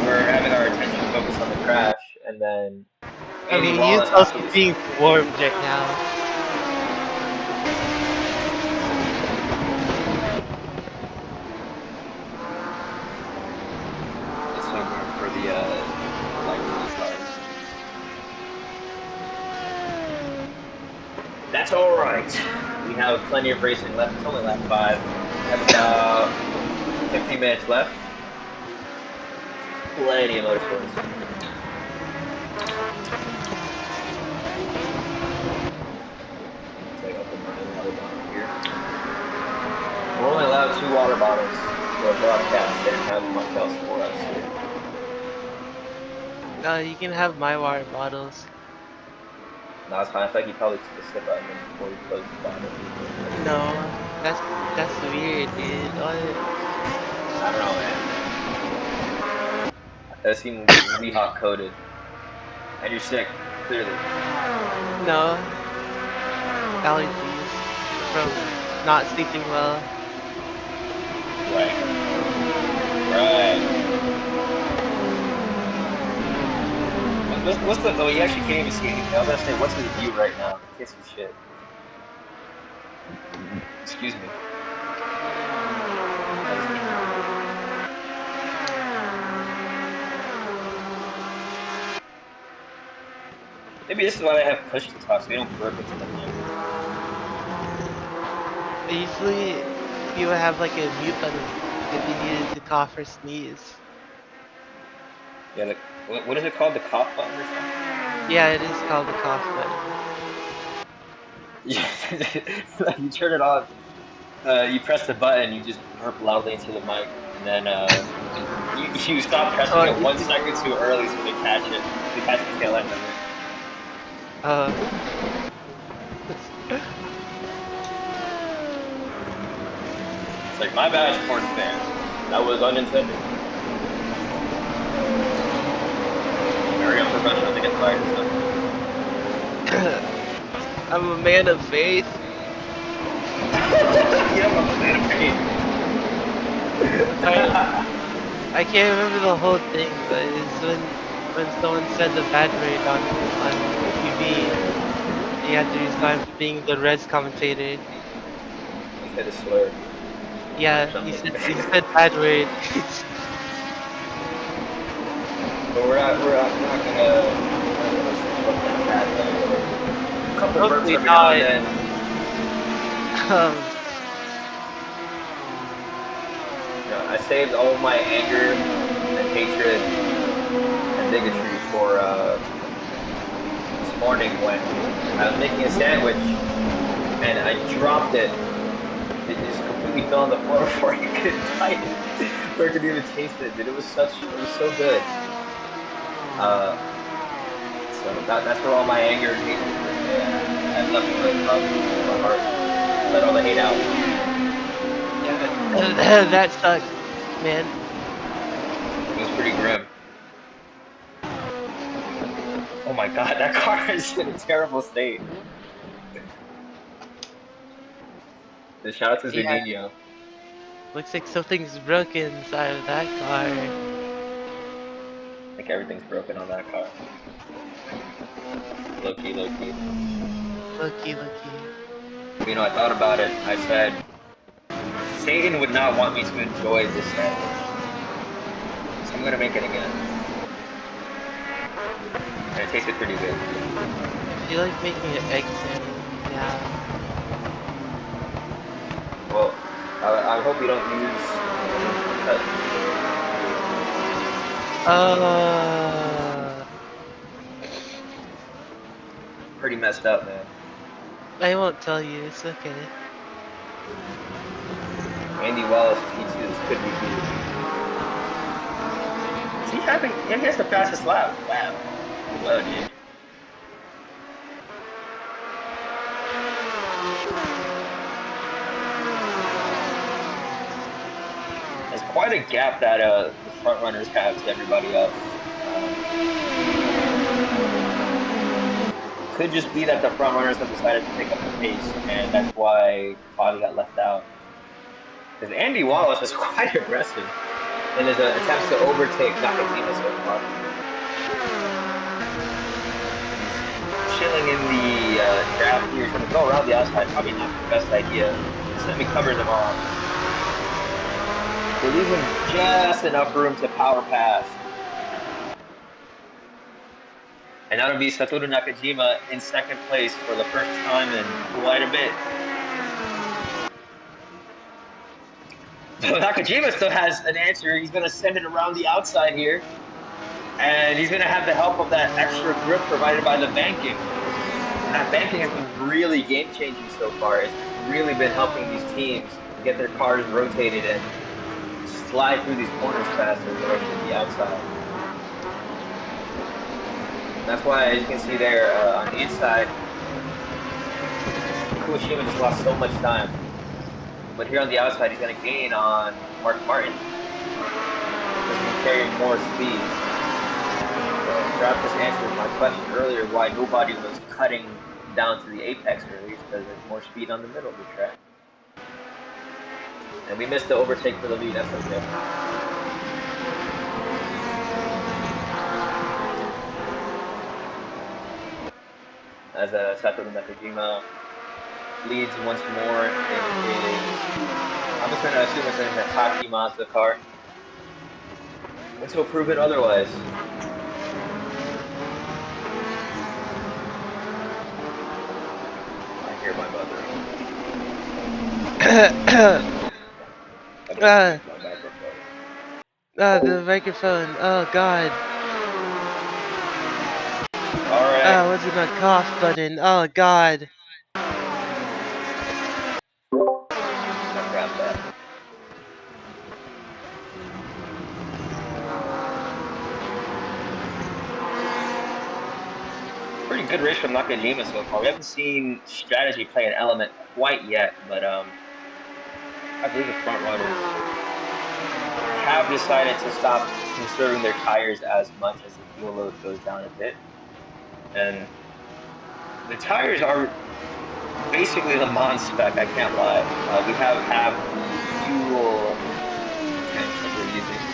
We're having our attention focused on the crash, and then I Andy mean, he's Wallace also absolutely. being swarmed right now. Let's hope for the light to be stars. That's all right. We have plenty of racing left. It's only lap five. We have about 15 minutes left. Plenty of motorsports. Let's open my water bottle here. We're only allowed two water bottles for a broadcast. They didn't have much else for us here. You can have my water bottles. No, it's fine. I feel like he probably took a sip out of them before he closed his bottle. No, that's weird, dude. What? I don't know, man. That seemed Weehawk coded. And you're sick, clearly. No, allergies from not sleeping well. Right. Right. What's the? Oh, you actually can't even see anything. I was gonna say, what's his view right now? Can't see shit. Excuse me. Oh, this thing. Maybe this is why they have push to talk, so they don't burp into the mic. Usually, he would have like a mute button if he needed to cough or sneeze. Yeah. What is it called? The cough button or something? Yeah, it is called the cough button. Yeah. Like you turn it on. You press the button. You just burp loudly into the mic, and then you stop pressing Oh, it you 1 can. second too early, so they catch it. They catch the tail end of it. Uh, It's like my bad, sports fan. That was unintended. Very unprofessional. They get fired instantly. I'm a man of faith. Yeah, I'm a man of faith. I I can't remember the whole thing, but it's when someone said the bad word on TV, he had to resign for being the Reds commentator. He said a slur or Yeah, something. he said bad word. But we're not gonna slip up that bad though. A couple burps Hopefully every now and not. then. Um, I saved all my anger and hatred and bigotry for this morning when I was making a sandwich and I dropped it. It just completely fell on the floor before I could bite it, before I could even taste it. Dude, it was so good. Uh, so that's where all my anger and hatred for today. I have nothing but love in my heart. Let all the hate out. yeah, that sucked, man. It was pretty grim. Oh my god, that car is in a terrible state. Shout out to Yeah, Zunino. looks like something's broken inside of that car. I think everything's broken on that car. Low key, low key. Lucky, lucky. But, I thought about it. I said, Satan would not want me to enjoy this sandwich. So I'm gonna make it again. And it tasted pretty good. I feel like making an egg sandwich now. Well, I hope you don't use any utensils. Uh, pretty messed up, man. I won't tell you. It's okay. Andy Wallace T2. This could be heated. Is he having? Yeah, he has the fastest lap. Wow. Whoa, dude. It's quite a gap that the front runners have to everybody else. Could just be that the front runners have decided to pick up the pace, and that's why Bobby got left out. Because Andy Wallace is quite aggressive in his attempts to overtake Nakajima so far. He's chilling in the draft here. He's going to go around the outside. Probably not the best idea. Semi covers him off, but leaves him just enough room to power pass. And that'll be Satoru Nakajima in second place for the first time in quite a bit. So Nakajima still has an answer. He's going to send it around the outside here. And he's going to have the help of that extra grip provided by the banking. And that banking has been really game changing so far. It's really been helping these teams get their cars rotated and slide through these corners faster with the rest of the outside. And that's why, as you can see there on the inside, Kuwashima just lost so much time. But here on the outside, he's going to gain on Mark Martin just because he can carry more speed. So perhaps this answers my question earlier why nobody was cutting down to the apex earlier. It's because there's more speed on the middle of the track. And we missed the overtake for the lead. That's okay. As Satoru Nakajima leads once more in his, I'm just going to assume it's in his Taki Mazda car until proven otherwise. I hear my mother. I disconnect my microphone. The microphone. Oh God. All right. Was it a cough button? Oh God. Gotta grab that. Pretty good race from Nakajima so far. We haven't seen strategy play an element quite yet, but I believe the front runners have decided to stop conserving their tires as much as the fuel load goes down a bit. And the tires are basically the mon spec, I can't lie. We have halved the fuel tanks that we're using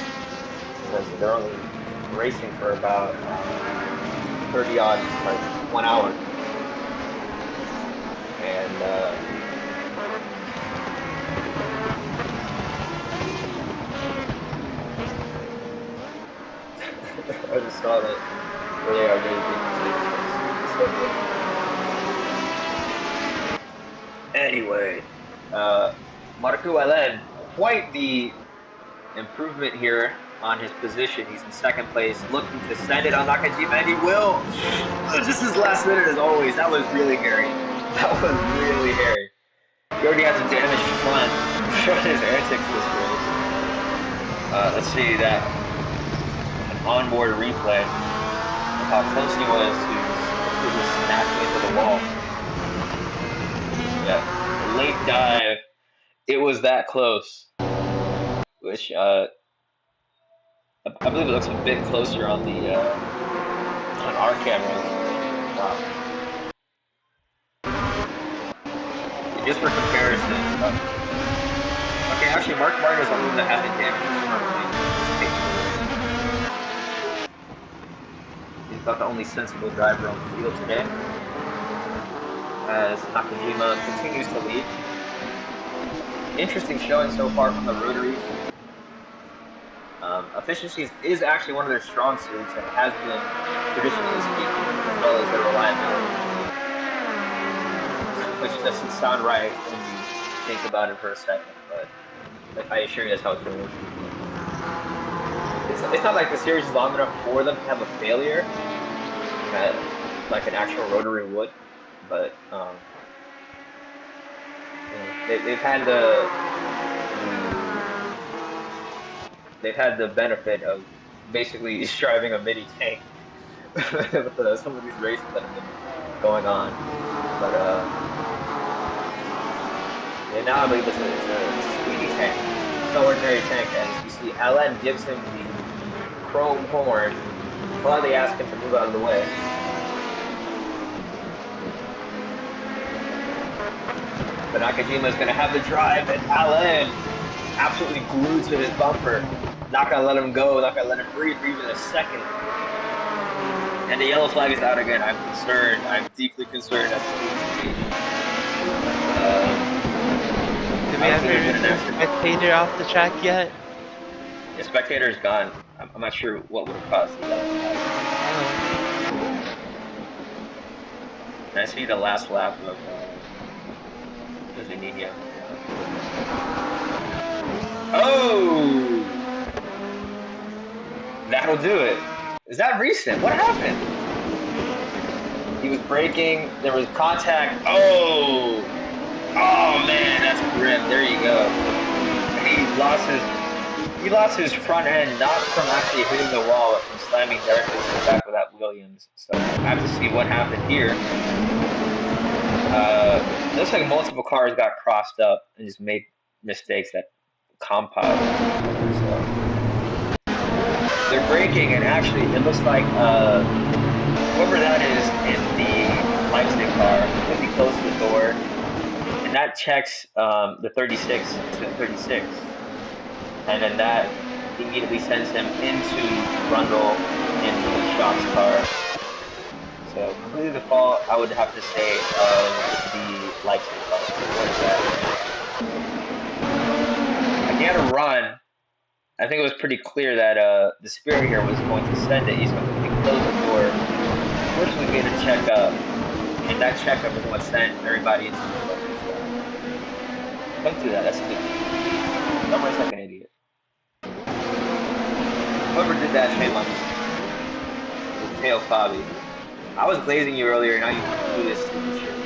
because they're only racing for about 30 odd, sorry, 1 hour. And I just saw that where they are really being ridiculous. It's so good. Anyway, Marco Allen, quite the improvement here on his position. He's in second place, looking to send it on Nakajima, and he will. Just his last minute, as always. That was really hairy. That was really hairy. He already has a damaged front from his antics this race. Let's see that an onboard replay of how close he was to completely smashing into the wall. Yeah, late dive. It was that close, which I believe it looks a bit closer on our cameras. Wow. Okay, just for comparison. Okay, actually, Mark Martin is the only one that hasn't damaged his front wing. He's taking the win. He's about the only sensible driver on the field today. As Nakajima continues to lead. Interesting showing so far from the rotaries. Efficiency is actually one of their strong suits and has been, traditionally speaking, as well as their reliability, which doesn't sound right when you think about it for a second, but I assure you that's how it's been working. It's not like the series is long enough for them to have a failure, uh, like an actual rotary would. but they've had the they've had the benefit of basically driving a mini tank with some of these races that have been going on. But yeah, now I believe it's a speedy tank. It's no ordinary tank, as you see. Alan gives him the chrome horn, politely asks him to move out of the way. But Nakajima is going to have the drive, and Alan absolutely glued to his bumper. Not going to let him go, not going to let him breathe for even a second. And the yellow flag is out again. I'm concerned. I'm deeply concerned as to who this could be. Um, Did we Obviously, ever there's been an remove accident. spectator off the track yet? The spectator is gone. I'm not sure what would have caused the yellow flag. And I see the last lap of Nino. Oh, that'll do it. Is that recent? What happened? He was braking. There was contact. Oh man, that's grim. There you go. He lost his front end not from actually hitting the wall, but from slamming directly to the back of that Williams. So I have to see what happened here. It looks like multiple cars got crossed up and just made mistakes that compiled onto each other. So they're braking, and actually, it looks like whoever that is in the Leipzig car could be close to the door, and that checks the 36 to 36, and then that immediately sends him into Brundle in the Shops car. So completely the fault, I would have to say, of the Leipzig car. What is that? Like he had a run. I think it was pretty clear that the spirit here was going to send it. He's completely closed the door, forcibly made a checkup, and that checkup is what sent everybody into each other. So don't do that. That's stupid. Don't race like an idiot. Whoever did that, shame on you. Mateo Fabi. I was glazing you earlier. Now you do this stupid shit.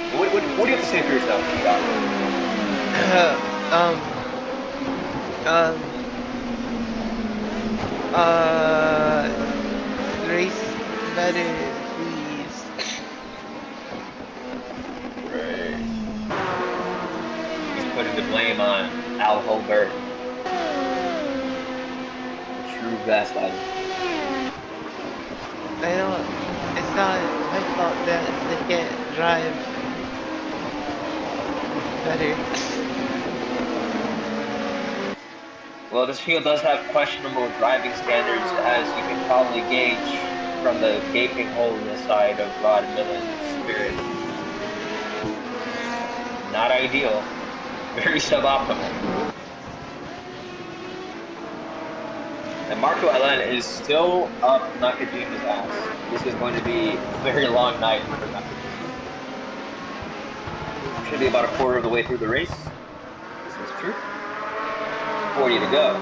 What do you have to say for yourself to lead off? um, um, uh, race better, please. Right. He's putting the blame on Al Holbert, the true gaslighter. I don't. It's not my fault that they can't drive better. Well, this field does have questionable driving standards, as you can probably gauge from the gaping hole in the side of Rod Millen's Spirit. Not ideal, very suboptimal. And Marco Allen is still up Nakajima's ass. This is going to be a very long night for Nakajima. Should be about a quarter of the way through the race. This is true. 40 to go.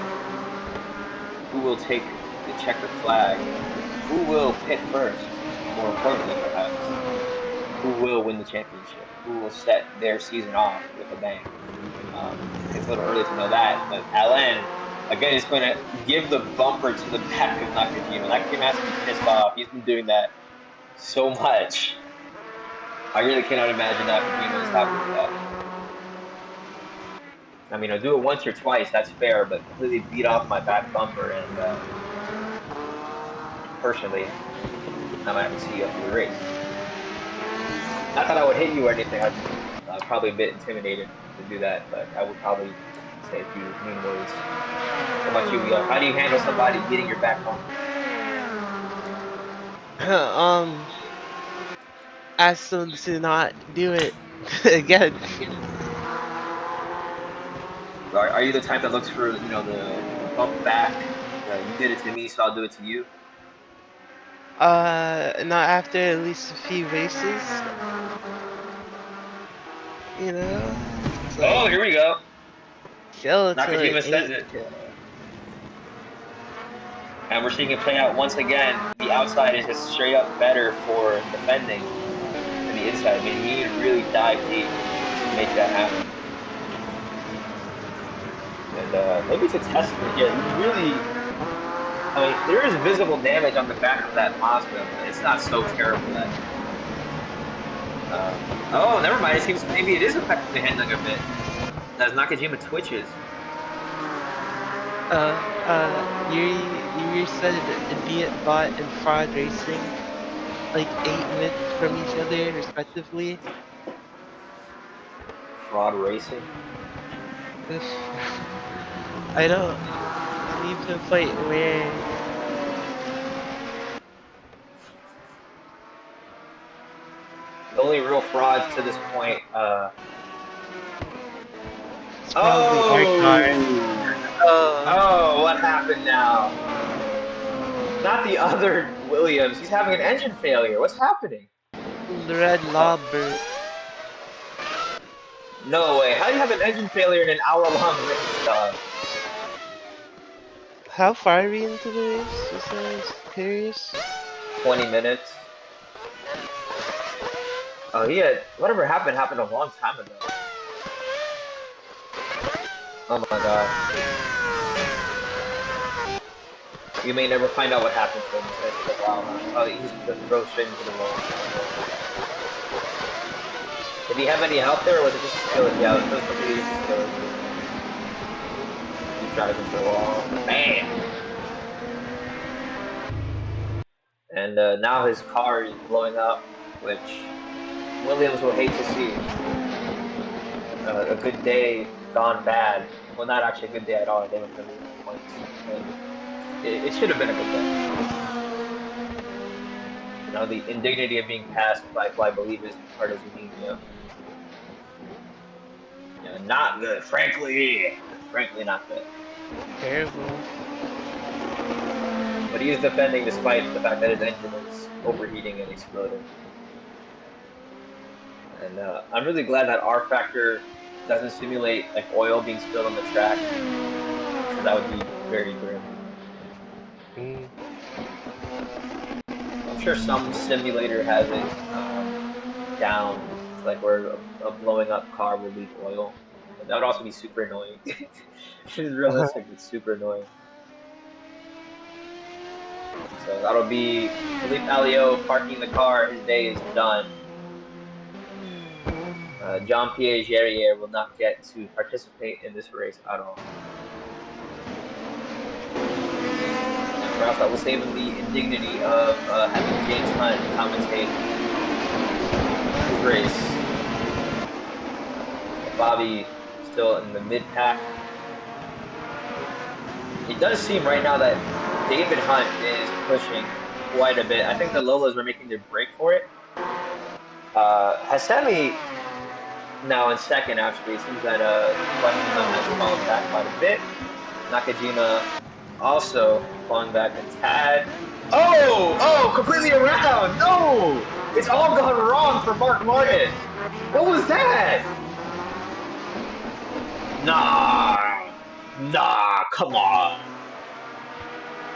Who will take the checkered flag? Who will pit first? More importantly, perhaps, who will win the championship? Who will set their season off with a bang? I think it's a little early to know that, but Alain, again, is going to give the bumper to the back of Nakajima. Nakajima has to be pissed off. He's been doing that so much. I really cannot imagine Nakajima is happy with that. I mean, I'll do it once or twice, that's fair, but completely beat off my back bumper, and personally, I might have to see you after the race. Not that I would hit you or anything. I'd be probably a bit intimidated to do that, but I would probably say a few mean words. What about you, Yo? How do you handle somebody beating your back bumper? um, ask them to not do it again. Are you the type that looks for the bump back? You did it to me, so I'll do it to you. Not after at least a few races. You know, it's Oh, like here we go. chill till it Nakajima sends ain't it. chill. And we're seeing it play out once again. The outside is just straight up better for defending than the inside, meaning you need to really dive deep to make that happen. And maybe it's a testament here. You really, I mean, there is visible damage on the back of that Mazda, but it's not so terrible that. Oh, never mind. It seems maybe it is affecting the handling a bit as Nakajima twitches. You said Idiot Bot and Fraud Racing like 8 minutes from each other respectively. Fraud racing. I don't. You need to fight where The only real frauds to this point. it's probably our car. Oh, Oh, oh, what happened now? Not the other Williams. He's having an engine failure. What's happening? the red Oh, lobber. no way. How do you have an engine failure in an hour-long race, dog? How far are we into the race? Just I was curious. 20 minutes. Oh, he had whatever happened a long time ago. Oh my god. You may never find out what happened to him. It's gonna take a while, huh? Oh, he just drove straight into the wall. Did he have any help there, or was it just a skill issue? Yeah, it was completely just a skill issue. He drives into the wall. Bam! And now his car is blowing up, which Williams will hate to see. A good day gone bad. Well, not actually a good day at all. They would have been losing points, but it should have been a good day. The indignity of being passed by who I believe is Ricardo Zunino. Not good. Frankly, not good. Terrible. But he is defending despite the fact that his engine is overheating and exploding. And I'm really glad that R Factor doesn't simulate like oil being spilled on the track, because that would be very grim. Mm. I'm sure some simulator has it down to like where a blowing up car would leak oil, but that would also be super annoying. It's realistic, it's super annoying. So that'll be Philippe Alliot parking the car. His day is done. Jean-Pierre Jerier will not get to participate in this race at all. And perhaps that will save him the indignity of having James Hunt commentate his race. So Bobby still in the mid pack. It does seem right now that David Hunt is pushing quite a bit. I think the Lolas were making their break for it. Hassemi now in second, actually. It seems that Question Hunt has fallen back quite a bit. Nakajima also falling back a tad. Oh, completely around. No, it's all gone wrong for Mark Martin. What was that? Come on.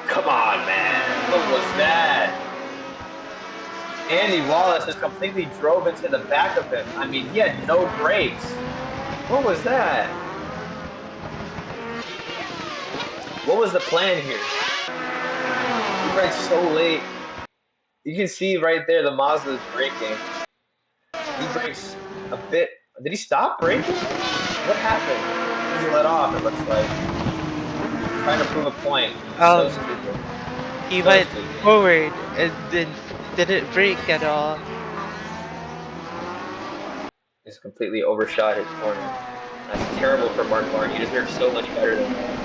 Come on, man. What was that? Andy Wallace just completely drove into the back of him. I mean, he had no brakes. What was that? What was the plan here? He braked so late. You can see right there the Mazda is braking. He brakes a bit. Did he stop braking? What happened? He just let off, it looks like. Trying to prove a point. So Um, stupid. he So went stupid. forward and then didn't brake at all. Just completely overshot his corner. That's terrible for Mark Martin. He deserves so much better than that.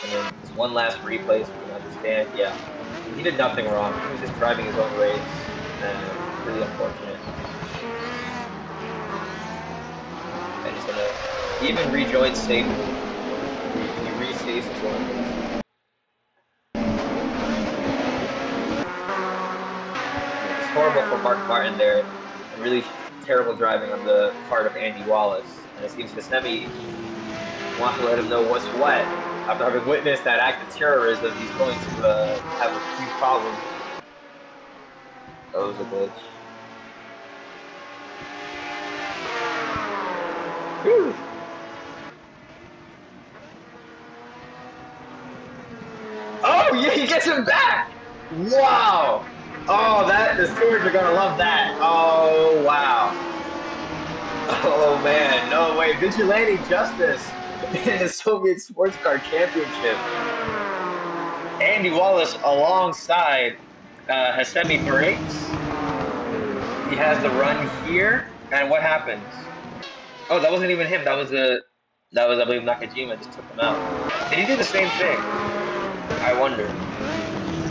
And then this one last replay so we can understand. Yeah, he did nothing wrong. He was just driving his own race. Completely unfortunate. And he's gonna. He even rejoined safely. He restays his own race. Yeah, just horrible for Mark Martin there, and really terrible driving on the part of Andy Wallace. And it seems Hissemi wants to let him know what's what. After having witnessed that act of terrorism, he's going to have a few problems. That was a glitch. Whew. Oh yeah, he gets him back! Wow! Oh, that the stewards are gonna love that. Oh wow! Oh man, no way! Vigilante justice in the Soviet Sports Car Championship. Andy Wallace alongside Hassemi breaks. He has the run here, and what happens? Oh, that wasn't even him. That was I believe Nakajima just took him out. Did he do the same thing? I wonder.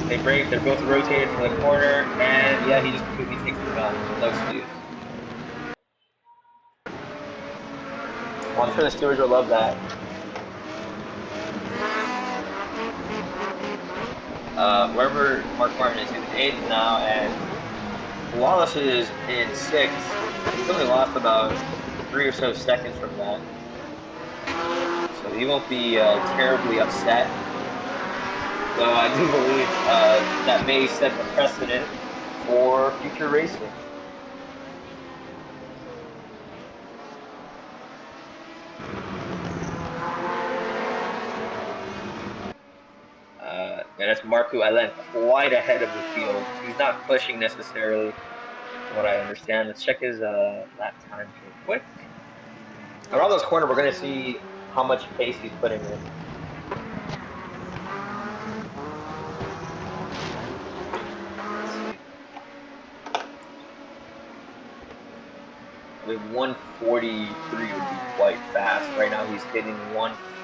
They break. They're both rotated to the corner, and yeah, he just completely takes them out. No excuse. Well, I'm sure the stewards will love that. Wherever Mark Martin is, he's in eighth now, and Wallace is in sixth. He's only lost about 3 or so seconds from that, so he won't be terribly upset. Though I do believe that may set the precedent for future racing. And that's Marco Allen quite ahead of the field. He's not pushing necessarily, from what I understand. Let's check his lap times real quick. Around this corner, we're going to see how much pace he's putting in. Let's see. I mean, 143 would be quite fast. Right now, he's hitting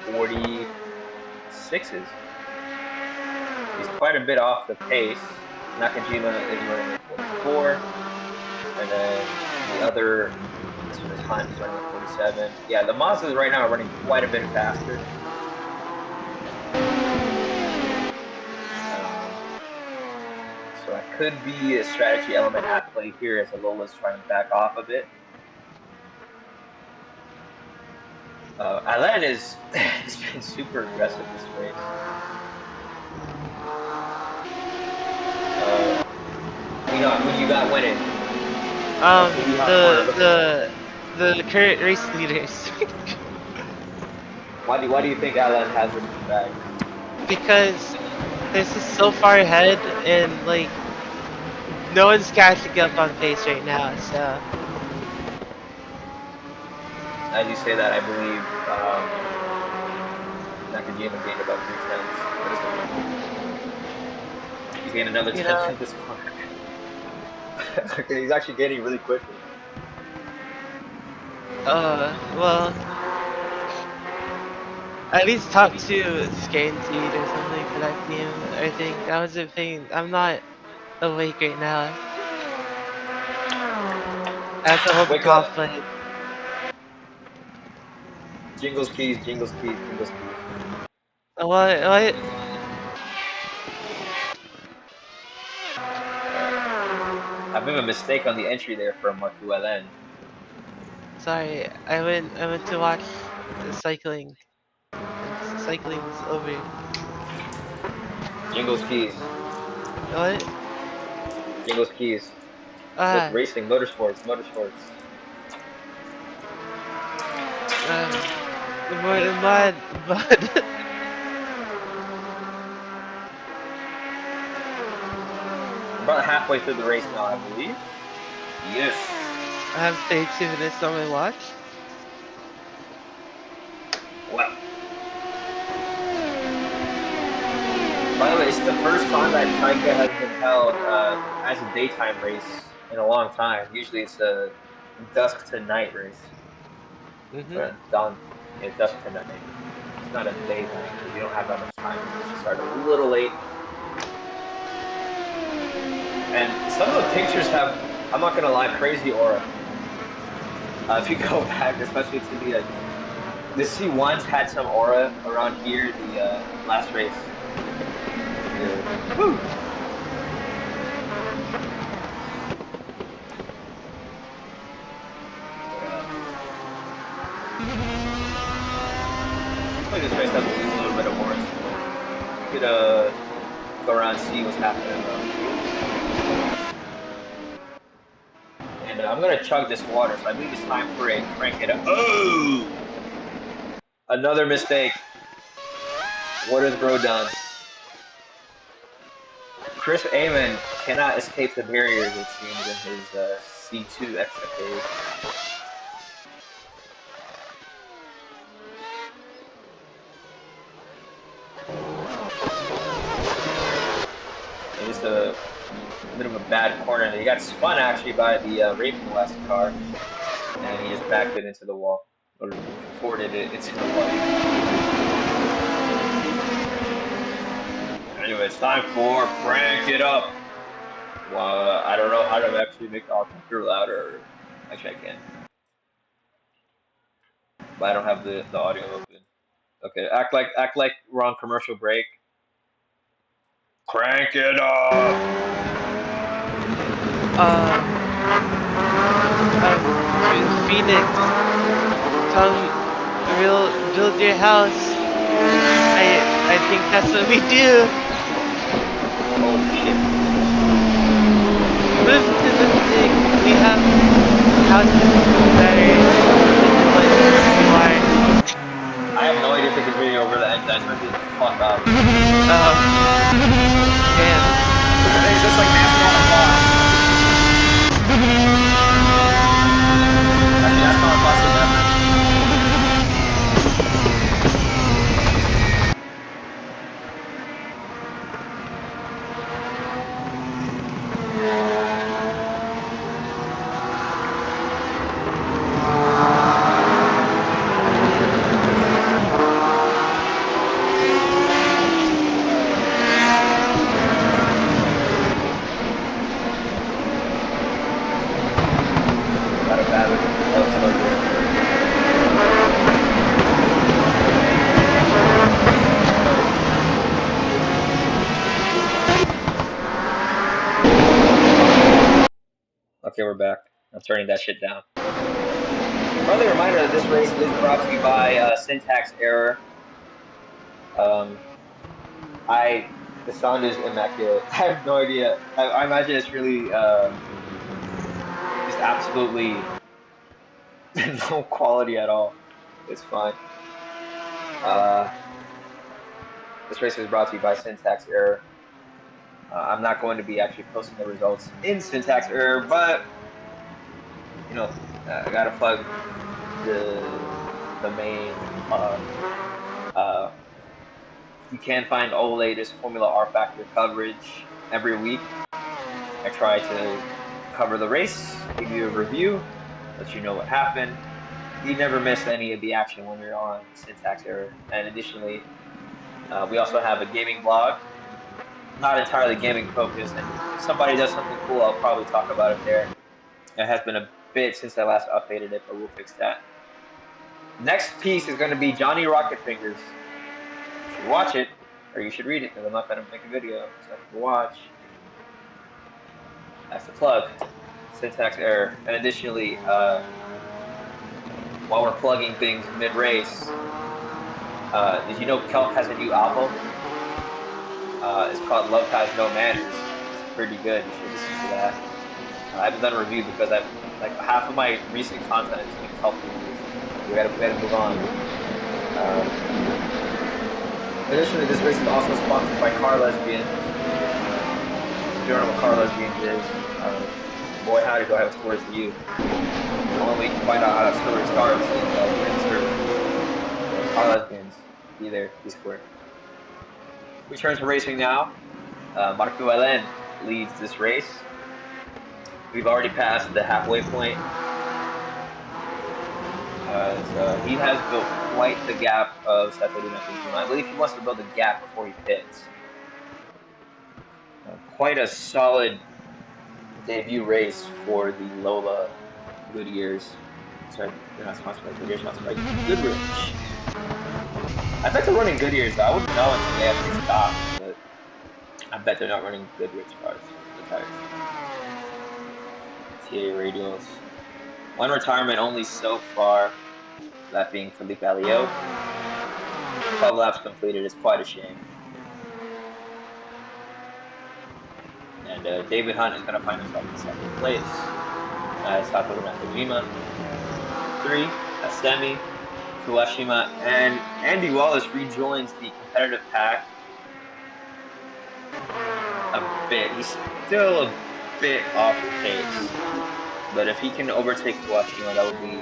146s. He's quite a bit off the pace. Nakajima is running 144, and then the other, this one is Hunt. He's running 147. Yeah, the Mazdas right now are running quite a bit faster. So that could be a strategy element at play here as Alola's trying to back off a bit. Alan has been super aggressive this race. Who do you got winning? Who do you have corner looking like? The current race leaders. Why do you think Alan has this in the bag? Because this is so far ahead, and like no one's catching up on pace right now. So As you say that, I believe Nakajima gained about 3 tenths in this one. He's gained another you tenth know, in this corner. Okay, he's actually gaining really quickly. well, at least top two is guaranteed or something for that team. I think that was the thing. I'm not awake right now. I have to hold the Wake up! conflict. Jingles keys, jingles keys, jingles keys. What? What? Uh, I made a mistake on the entry there for Marco Allen. Sorry, I went to watch cycling, and cycling's over. Jingles keys, What? jingles keys. Look, Ah, racing, motorsports, motorsports. uh, more than mud, but We're about halfway through the race now, I believe. Yes. I have 32 minutes on my watch. Well, by the way, it's the first time that Chayka has been held as a daytime race in a long time. Usually it's a dusk to night race. Mhm. Or dawn, yeah, dusk to night. It's not a daylight because you don't have that much time. You usually start a little late. And some of the pictures have, I'm not going to lie, crazy aura. If you go back, especially to the C1s had some aura around here, the last race. Whew. But I feel like this race has a little bit of aura. could go around and see what's happening around here. And I'm gonna chug this water, so I believe it's time for a crank it up. Oh! Another mistake. What has bro done? Chris Amon cannot escape the barriers, it seems, in his C2 extra phase. And just a bit of a bad corner there. He got spun actually by the Raven West car, and he just backed it into the wall, or forwarded it into the wall, you know. Anyway, it's time for crank it up. Well, I don't know how to actually make the augmenter louder. Actually, I can, but I don't have the audio open. Okay, act like we're on commercial break. Crank it up. Um, Phoenix, come, build your house. I think that's what we do. Holy shit. Listen to the music. We have houses that are in electricity wires. I have no idea if there's a video over the engine. I turned it the fuck up. Oh, damn. I think it's just like NASCAR on Fox. Actually, NASCAR on Fox would never. Got a bad start there. Okay, we're back. I'm turning that shit down. Friendly reminder that this race is brought to you by Syntax Error. Um, I the sound is immaculate. I have no idea. I imagine it's really just absolutely no quality at all. It's fine. Uh, this race is brought to you by Syntax Error. I'm not going to be actually posting the results in Syntax Error, but you know, I gotta plug the main pod. Uh, you can find all the latest Formula R Factor coverage every week. I try to cover the race, give you a review, let you know what happened. You never miss any of the action when you're on Syntax Error. And additionally, we also have a gaming blog, not entirely gaming focused. And if somebody does something cool, I'll probably talk about it there. It has been a bit since I last updated it, but we'll fix that. Next piece is going to be Johnny Rocket Fingers. You should watch it, or you should read it, because I'm not going to make a video. So if you watch, that's the plug. Syntax Error. And additionally, while we're plugging things mid-race, did you know Kelp has a new album? It's called Love Has No Manners. It's pretty good. You should listen to that. I haven't done a review because I've like half of my recent content has just been Kelp reviews. We gotta move on. Um, Additionally, this race is also sponsored by Car Lesbians. If you don't know what Car Lesbians is, boy howdy, do I have a story for you. The only way you can find out how that story starts is join the server. So Car Lesbians, be there, be square. We turn to racing now. Marco Allen leads this race. We've already passed the halfway point. He has built quite the gap of Saturday Juno. I believe he wants to build a gap before he pits. Quite a solid debut race for the Lola Goodyears. Sorry, they're not sponsored by Goodyear, sponsored by Goodrich. I bet they're running Goodyears though. I wouldn't know until they actually stopped, but I bet they're not running Goodrich cars for the tires. TA radials. One retirement only so far, that being Felipe Alio. 12 laps completed is quite a shame. And David Hunt is going to find himself in second place. Satoru Nakajima, P3, Hasemi, Kawashima, and Andy Wallace rejoins the competitive pack a bit. He's still a bit off pace, but if he can overtake Kawashima, that would be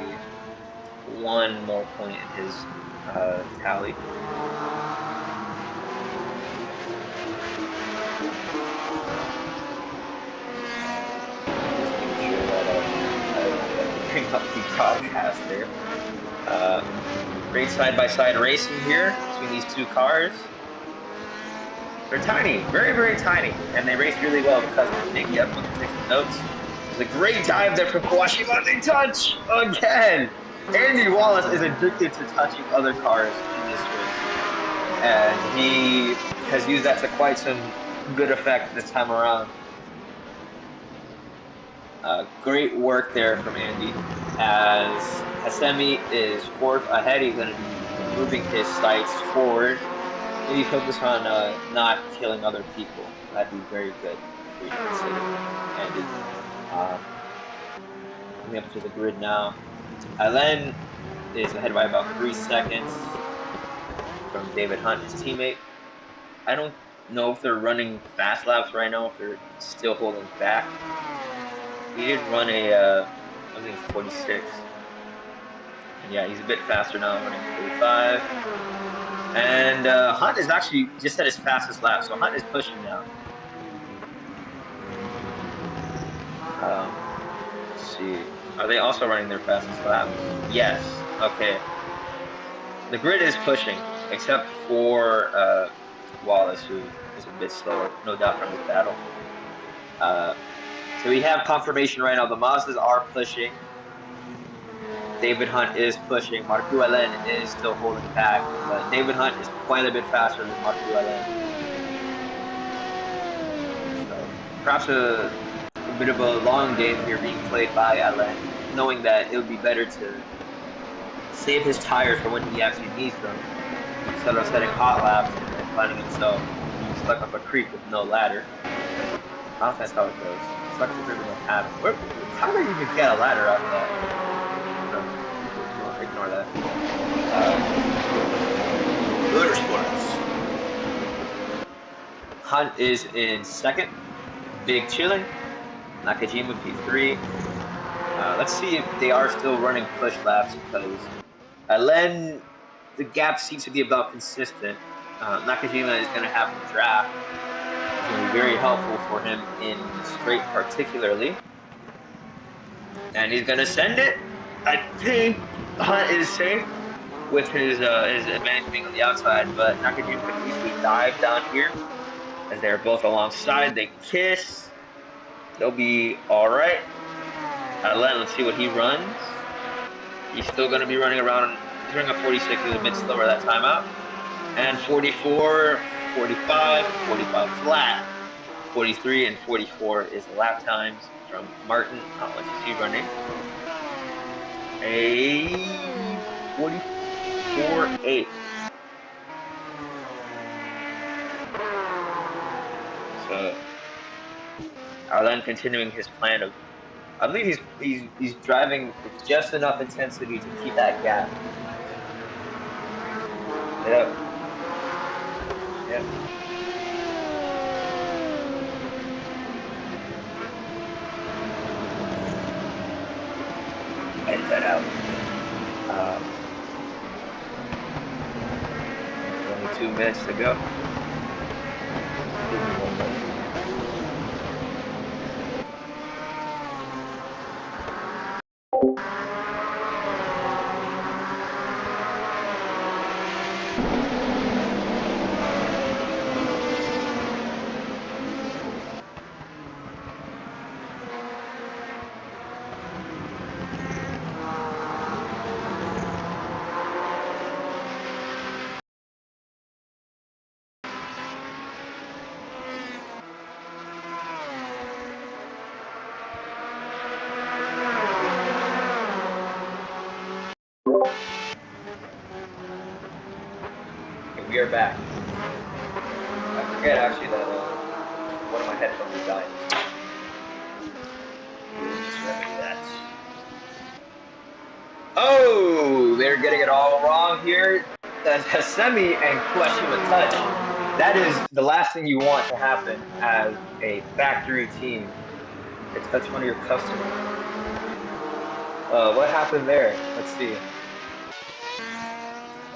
one more point in his tally. Just making sure that I don't forget to bring up the broadcast there. Uh, Great side by side racing here between these two cars. They're tiny, very, very tiny, and they race really well because of it. Nick, yep, let me take some notes. There's a great dive there from Kawashima. They touch again. Andy Wallace is addicted to touching other cars in this race, and he has used that to quite some good effect this time around. Great work there from Andy. As Hasemi is fourth ahead, he's going to be moving his sights forward. Maybe focus on not killing other people. That'd be very good for you to consider, Andy. Coming up to the grid now. Alain is ahead by about 3 seconds from David Hunt, his teammate. I don't know if they're running fast laps right now, if they're still holding back. He did run I think 46. And yeah, he's a bit faster now, running 45. And Hunt is actually just at his fastest lap, so Hunt is pushing now. Let's see. Are they also running their fastest laps? Yes. Okay. The grid is pushing, except for Wallace, who is a bit slower, no doubt from his battle. Uh, so we have confirmation right now. The Mazdas are pushing. David Hunt is pushing. Marcu Allen is still holding back, but David Hunt is quite a bit faster than Marcu Allen. So perhaps a bit of a long game here being played by Allen, knowing that it would be better to save his tires for when he actually needs them instead of setting hot laps and then finding himself stuck up a creek with no ladder. I don't think that's how it goes. Stuck up a creek with no paddle. How do you even get a ladder out of that? No, ignore that. Uh, Motorsports. Hunt is in second. Big chilling. Nakajima P3. Let's see if they are still running push laps because Len, the gap seems to be about consistent. Nakajima is going to have the draft. It's going to be very helpful for him in the straight, particularly. And he's going to send it. I think Hunt is safe with his advantage being on the outside, but Nakajima could easily dive down here as they're both alongside. They kiss. They'll be all right. Let's see what he runs. He's still going to be running around. He's running a 46. He's a bit slower that time out. And 44, 45, 45 flat, 43, and 44 is the lap times from Martin. How much is he running? A 44.8. So Arlen continuing his plan of, I believe he's driving with just enough intensity to keep that gap. Yep. Yep. Edit that out. 22 minutes to go. Give me 1 minute. Okay, we are back. I forget actually that One of my headphones is dying. Let me just remedy that. Oh, they're getting it all wrong here. That's a semi and question a touch. That is the last thing you want to happen as a factory team, to touch one of your customers. What happened there? Let's see.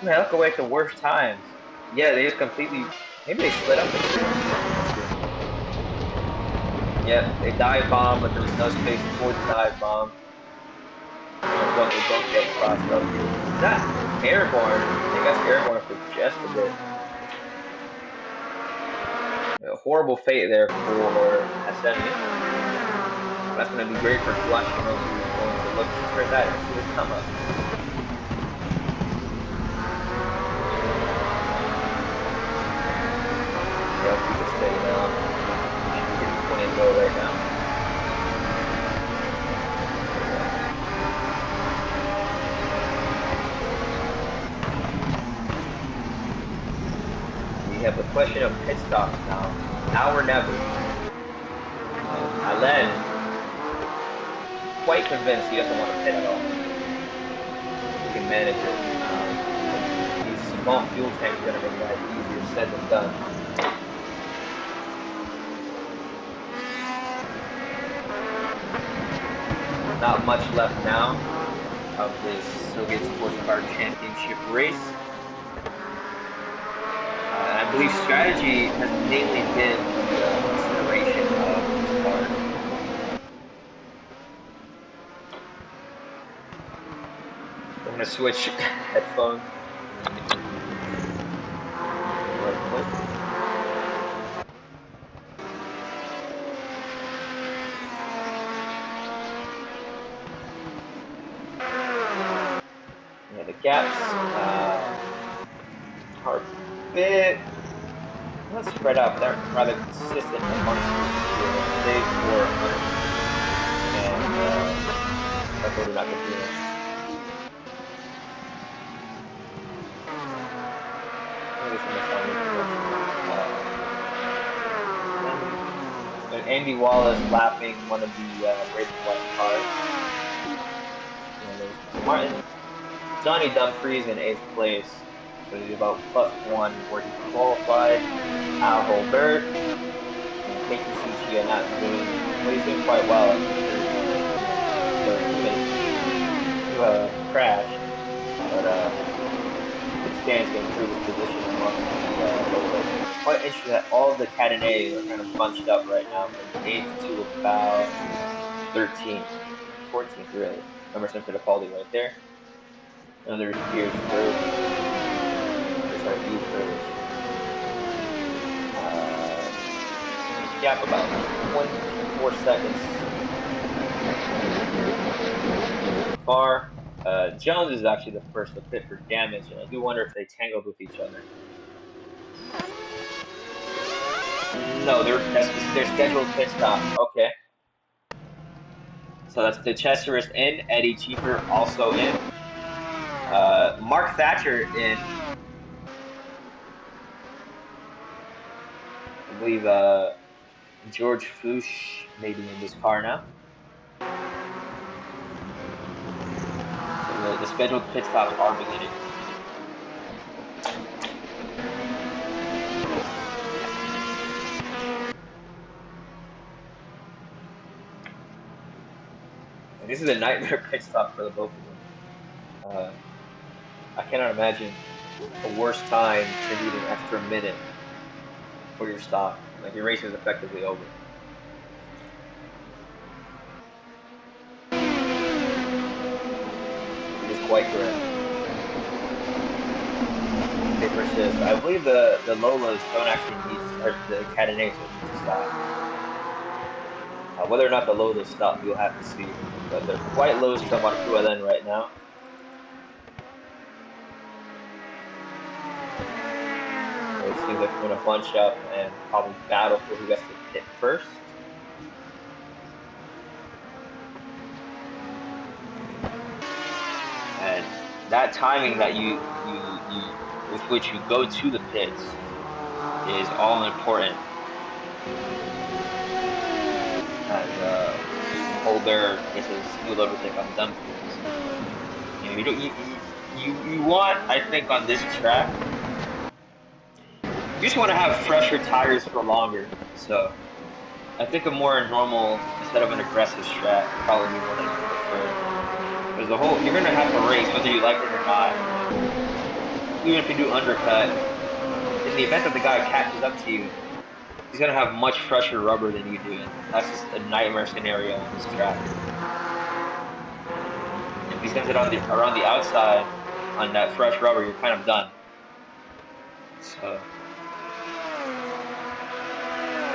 I mean, I look away at the worst times. Yeah, they just completely. Maybe they slid up the tree. Let's see. Yep, they dive bomb, but there was no space for the dive bomb. And as a result, they both get crossed up here. Is that airborne? They got airborne for just a bit. A horrible fate there for Hasemi. That's going to be great for Flushino, who's going to look to turn that into the come up. Yep, he can stay now. He should be hitting 20 and go right now. There we go. We have the question of pit stops now. Now or never. Alen, quite convinced he doesn't want to pit at all. He can manage it. These small fuel tanks are going to make that easier said than done. Not much left now of this Soviet Sports Car Championship race. And I believe strategy has mainly been the consideration of these cars. So I'm going to switch headphones right quick. Yeah, the gaps are a bit not spread out, but they're rather consistent amongst the field, save for Hunter and Takeru Nakajima. I think this is my final production. Semi. And Andy Wallace lapping one of the red and white cars. One of those cars. Martin Johnny Dumfries in eighth place, so he's about +1 where he qualified. Al Holbert and Keiki Tsuchiya not doing well. He's doing quite well. I think their teammate crashed, but it stands to improve his position amongst the Lolas. And it's quite interesting that all of the catenary are kind of bunched up right now from 8th to about 13th, 14th really. Emerson Fittipaldi right there. And there's Piers First. Sorry, Hugh First. Gap about 24 seconds so far. Jones is actually the first to pit for damage, and I do wonder if they tangled with each other. No, that's their scheduled pit stop. Okay, so that's the Chesterist in, Eddie Cheever also in, Mark Thatcher in. I believe George Fouche may be in this car now. So the scheduled pit stops are beginning. And this is a nightmare pit stop for the both of them. Uh, I cannot imagine a worse time to need an extra minute for your stop. Like your race is effectively over. It is quite grim. They persist. I believe the Lolas don't actually need to start. The catenarians don't need to stop. Whether or not the Lolas stop, we'll have to see. But they're quite low to Marco Ellen right now. So it seems like they're going to bunch up and probably battle for who gets to pit first. And that timing that you with which you go to the pits is all important. as Holder gets a smooth overtake on Dumfries. You don't you want, I think, on this track you just want to have fresher tires for longer. So I think a more normal instead of an aggressive strat would probably be what I'd prefer. Because the whole you're gonna have to race whether you like it or not, and even if you do undercut, in the event that the guy catches up to you, he's gonna have much fresher rubber than you do, and that's just a nightmare scenario on this track. If he sends it on the around the outside on that fresh rubber, you're kind of done. So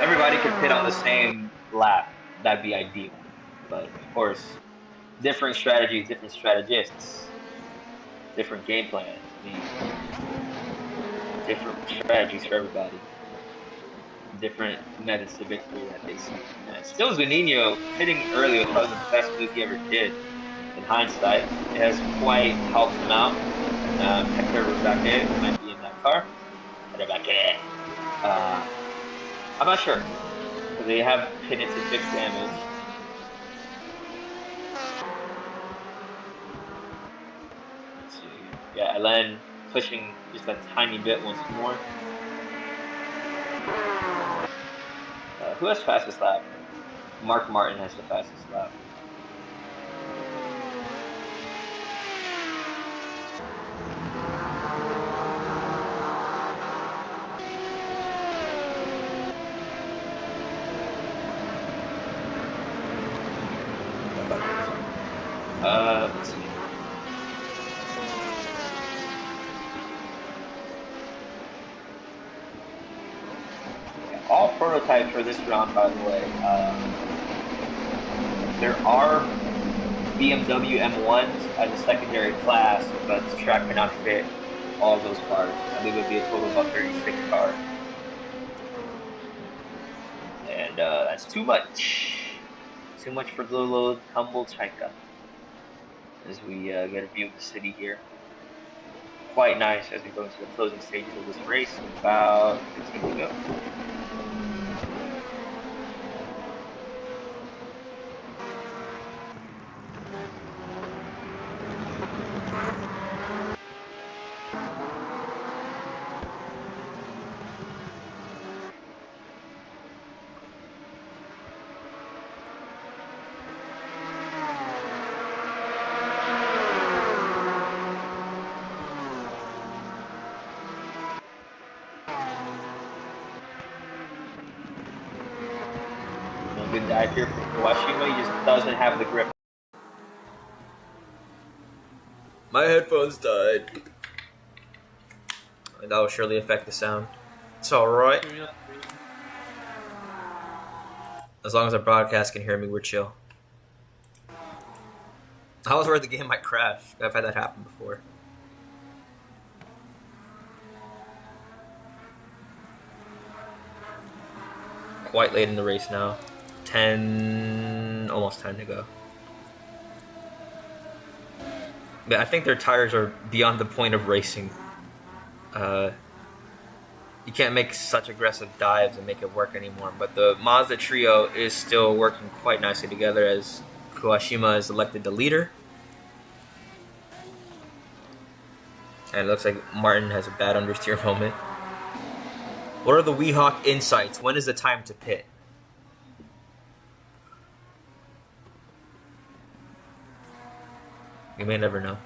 if everybody could pit on the same lap, that'd be ideal. But of course, different strategies, different strategists, different game plans mean different strategies for everybody, different methods to victory that they see. And still, Zunino pitting early was probably the best move he ever did. In hindsight, it has quite helped him out. Hector Rebecca might be in that car. Rebecca. Uh, I'm not sure because they have pitted to fix damage. Let's see here. Yeah, Elen pushing just a tiny bit once more. Who has fastest lap? Mark Martin has the fastest lap. Let's see. Yeah, all prototypes for this round, by the way. There are BMW M1s as a secondary class, but the track cannot fit all of those cars. I believe it would be a total of about 36 cars. And that's too much. Too much for the little humble Chayka. As we get a view of the city here. Quite nice as we go into the closing stages of this race with about 15 to go. A good dive here from Kawashima. He just doesn't have the grip. My headphones died. And that will surely affect the sound. It's alright. As long as our broadcast can hear me, we're chill. I was worried the game might crash. I've had that happen before. Quite late in the race now. 10, almost 10 to go. But I think their tires are beyond the point of racing. You can't make such aggressive dives and make it work anymore. But the Mazda trio is still working quite nicely together as Kawashima is elected the leader. And it looks like Martin has a bad understeer moment. What are the Weehawk insights? When is the time to pit? You may never know.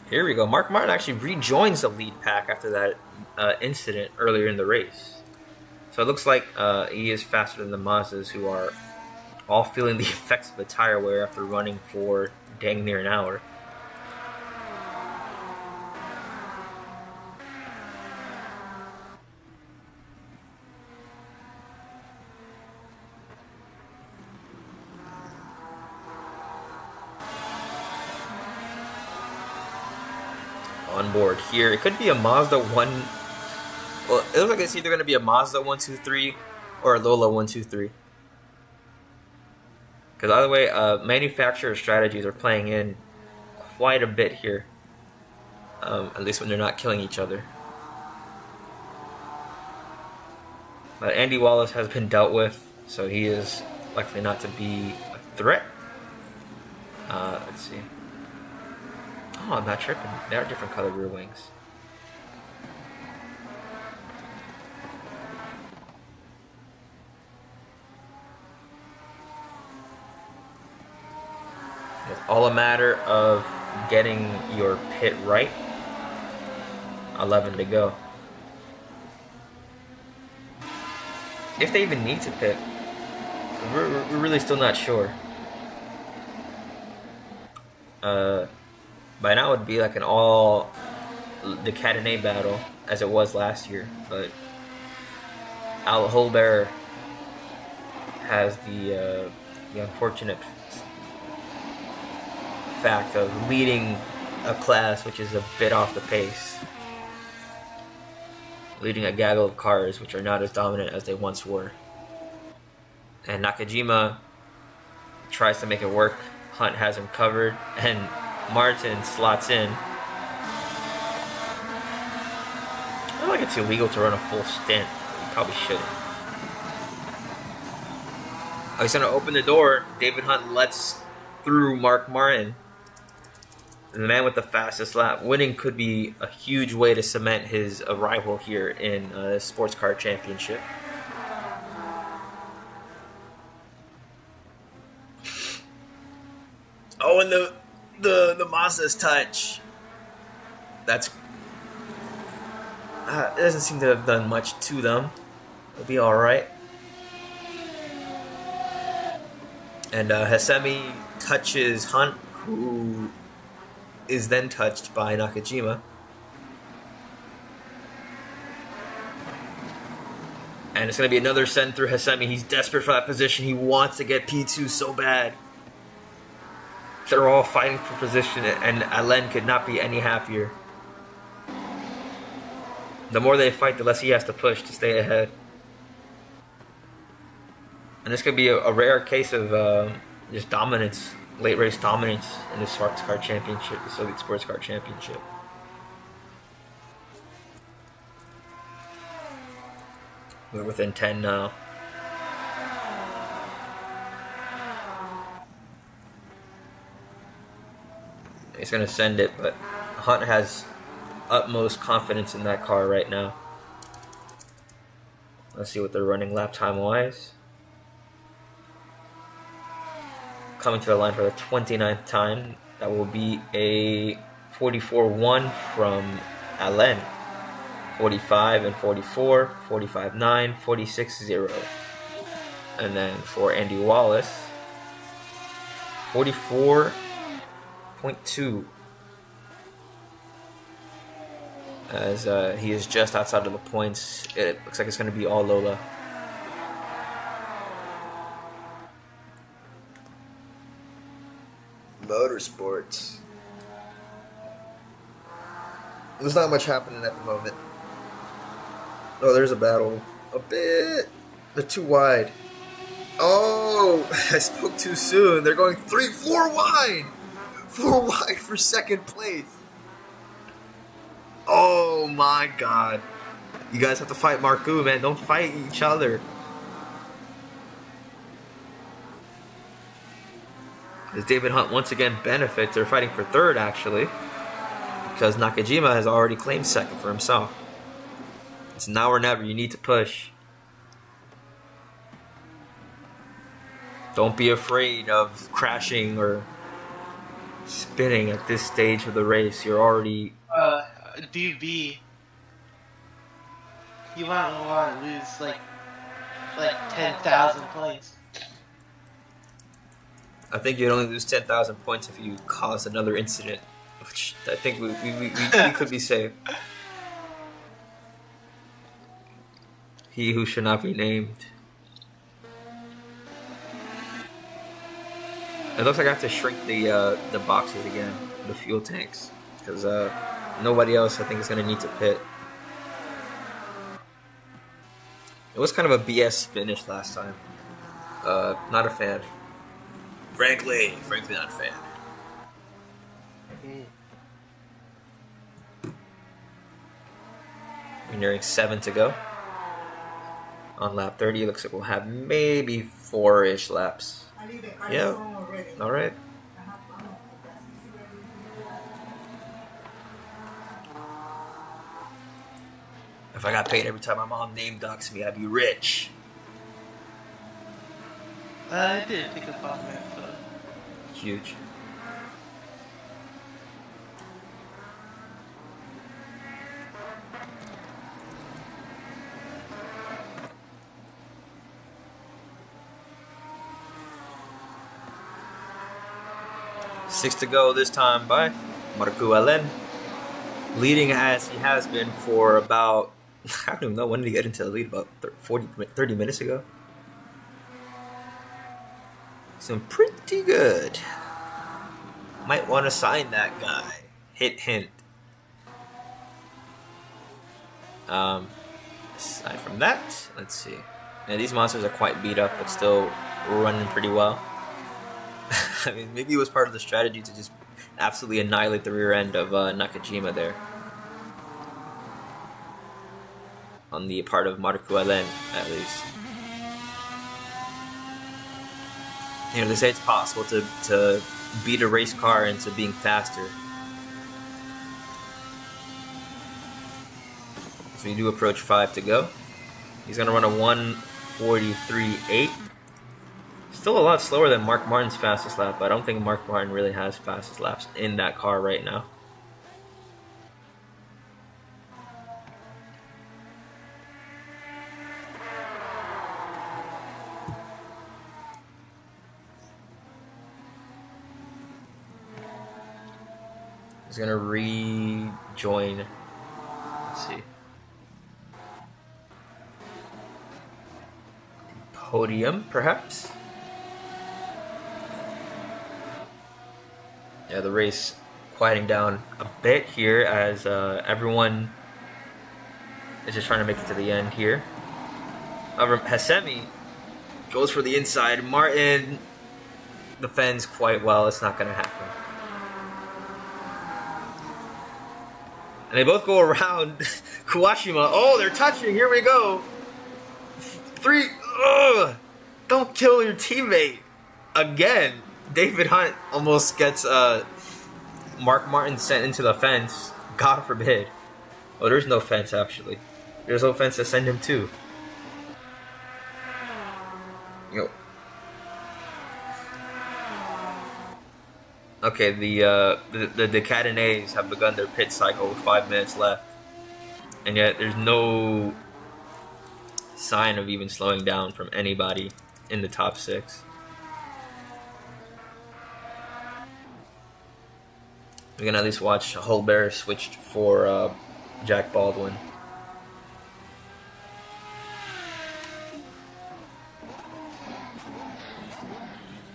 Here we go. Mark Martin actually rejoins the lead pack after that incident earlier in the race. So it looks like he is faster than the Mazdas, who are all feeling the effects of the tire wear after running for dang near an hour. On board here, it could be a Mazda 1 Well, it looks like it's either going to be a Mazda 123 or a Lola 123. Because either way, manufacturer strategies are playing in quite a bit here. At least when they're not killing each other. But Andy Wallace has been dealt with, so he is likely not to be a threat. Let's see. Oh, I'm not tripping. They are different colored rear wings. It's all a matter of getting your pit right. 11 to go. If they even need to pit, we're really still not sure. By now it would be like an all the Cadenet battle as it was last year, but Al Holbear has the unfortunate fact of leading a class which is a bit off the pace, leading a gaggle of cars which are not as dominant as they once were. And Nakajima tries to make it work. Hunt has him covered, and Martin slots in. I don't think it's illegal to run a full stint. You probably shouldn't. Oh, he's going to open the door. David Hunt lets through Mark Martin. And the man with the fastest lap. Winning could be a huge way to cement his arrival here in the Sports Car Championship. Oh, and the Mazda's touch. That's... it doesn't seem to have done much to them. It'll be alright. And Hasemi touches Hunt, who is then touched by Nakajima. And it's going to be another send through Hasemi. He's desperate for that position. He wants to get P2 so bad. They're all fighting for position, and Alain could not be any happier. The more they fight, the less he has to push to stay ahead. And this could be a rare case of just dominance, late race dominance in the Sports Car Championship, the Soviet Sports Car Championship. We're within 10 now. He's going to send it, but Hunt has utmost confidence in that car right now. Let's see what they're running lap time wise. Coming to the line for the 29th time. That will be a 44-1 from Alain. 45 and 44, 45-9, 46-0. And then for Andy Wallace, 44.2. As he is just outside of the points. It looks like it's going to be all Lola. Motorsports. There's not much happening at the moment. Oh, there's a battle. A bit. They're too wide. Oh, I spoke too soon. They're going 4 wide. 4 wide for second place. Oh my god. You guys have to fight Marku, man. Don't fight each other. As David Hunt once again benefits. They're fighting for third, actually. Because Nakajima has already claimed second for himself. It's now or never. You need to push. Don't be afraid of crashing or spinning at this stage of the race. You're already... DB. You might want to lose like 10,000 points. I think you'd only lose 10,000 points if you caused another incident, which I think we could be safe. He who should not be named. It looks like I have to shrink the boxes again, the fuel tanks, because nobody else I think is going to need to pit. It was kind of a BS finish last time. Not a fan. Frankly not a fan. Mm. We're nearing 7 to go. On lap 30, looks like we'll have maybe 4-ish laps. Yeah, all right. If I got paid every time my mom name docks me, I'd be rich. I did take a comment, so. Huge. Six to go this time by Marco Allen. Leading as he has been for about, I don't even know, when did he get into the lead? About 30 minutes ago. So pretty good. Might want to sign that guy. Hint. Aside from that, let's see. Now, these monsters are quite beat up, but still running pretty well. I mean, maybe it was part of the strategy to just absolutely annihilate the rear end of Nakajima there. On the part of Marco Allen, at least. You know, they say it's possible to beat a race car into being faster. So we do approach 5 to go. He's going to run a 1:43.8. Still a lot slower than Mark Martin's fastest lap, but I don't think Mark Martin really has fastest laps in that car right now. He's going to rejoin. Let's see. Podium, perhaps? Yeah, the race quieting down a bit here as everyone is just trying to make it to the end here. However, Hasemi goes for the inside. Martin defends quite well. It's not going to happen. And they both go around Kawashima. Oh, they're touching. Here we go. 3. Ugh. Don't kill your teammate. Again. David Hunt almost gets Mark Martin sent into the fence. God forbid. Oh, there's no fence, actually. There's no fence to send him to. Yo. Okay, the Cadenays have begun their pit cycle with 5 minutes left. And yet there's no sign of even slowing down from anybody in the top 6. We can at least watch Holbert switched for Jack Baldwin.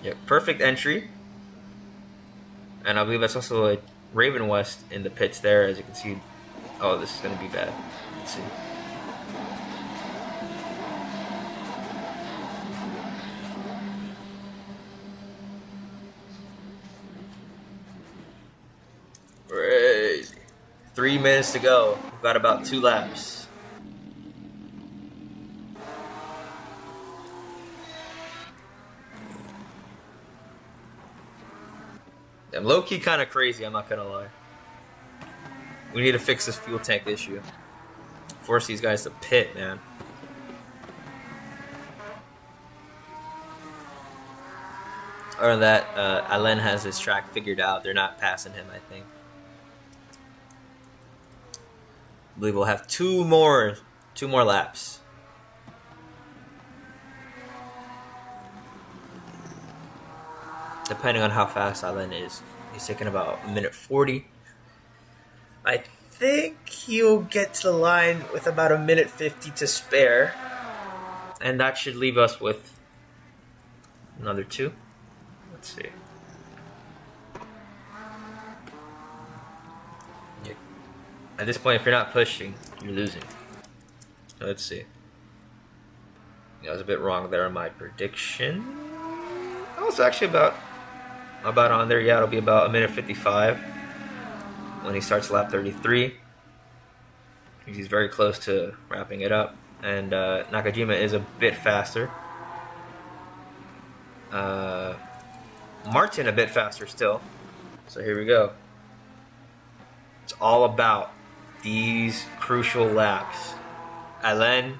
Yeah, perfect entry. And I believe that's also a Raven West in the pits there, as you can see. Oh, this is going to be bad. Let's see. Crazy. 3 minutes to go. We've got about 2 laps. I'm low-key kind of crazy, I'm not gonna lie. We need to fix this fuel tank issue. Force these guys to pit, man. Other than that, Allen has his track figured out. They're not passing him, I think. I believe we'll have 2 more laps. Depending on how fast Allen is. He's taking about 1:40. I think he'll get to the line with about 1:50 to spare. And that should leave us with another 2. Let's see. At this point, if you're not pushing, you're losing. So let's see. I was a bit wrong there on my prediction. I was actually about on there. Yeah, it'll be about a minute 55 when he starts lap 33. He's very close to wrapping it up, and Nakajima is a bit faster. Martin a bit faster still. So here we go. It's all about these crucial laps. Alain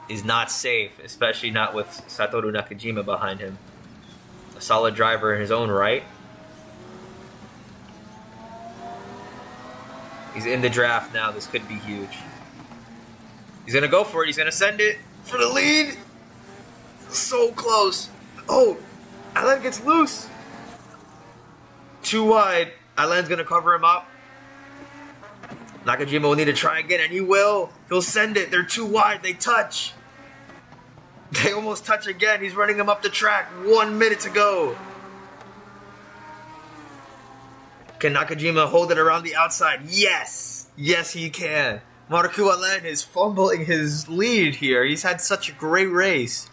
is not safe, especially not with Satoru Nakajima behind him. A solid driver in his own right. He's in the draft now. This could be huge. He's going to go for it. He's going to send it for the lead. So close. Oh, Alain gets loose. Too wide. Alain's going to cover him up. Nakajima will need to try again, and he will. He'll send it. They're too wide. They touch. They almost touch again. He's running him up the track. 1 minute to go. Can Nakajima hold it around the outside? Yes. Yes, he can. Marco Alain is fumbling his lead here. He's had such a great race.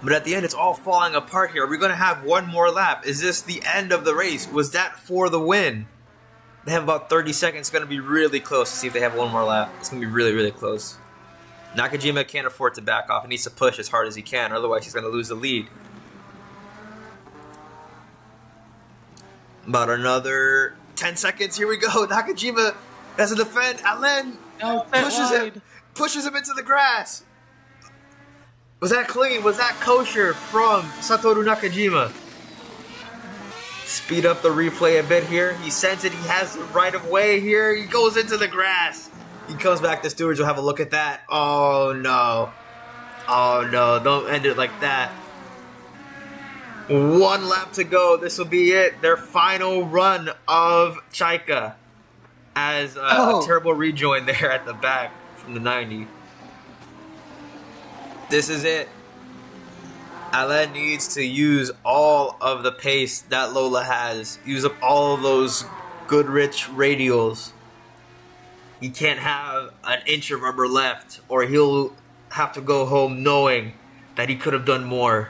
But at the end, it's all falling apart here. Are we going to have one more lap? Is this the end of the race? Was that for the win? They have about 30 seconds. It's going to be really close to see if they have one more lap. It's going to be really, really close. Nakajima can't afford to back off. He needs to push as hard as he can. Otherwise, he's going to lose the lead. About another 10 seconds. Here we go. Nakajima has to defend. Alain pushes him into the grass. Was that clean? Was that kosher from Satoru Nakajima? Speed up the replay a bit here. He sends it. He has the right of way here. He goes into the grass. He comes back. The stewards will have a look at that. Oh, no. Oh, no. Don't end it like that. 1 lap to go. This will be it. Their final run of Chayka. As a terrible rejoin there at the back from the 90. This is it. Alain needs to use all of the pace that Lola has. Use up all of those good rich radials. He can't have an inch of rubber left, or he'll have to go home knowing that he could have done more.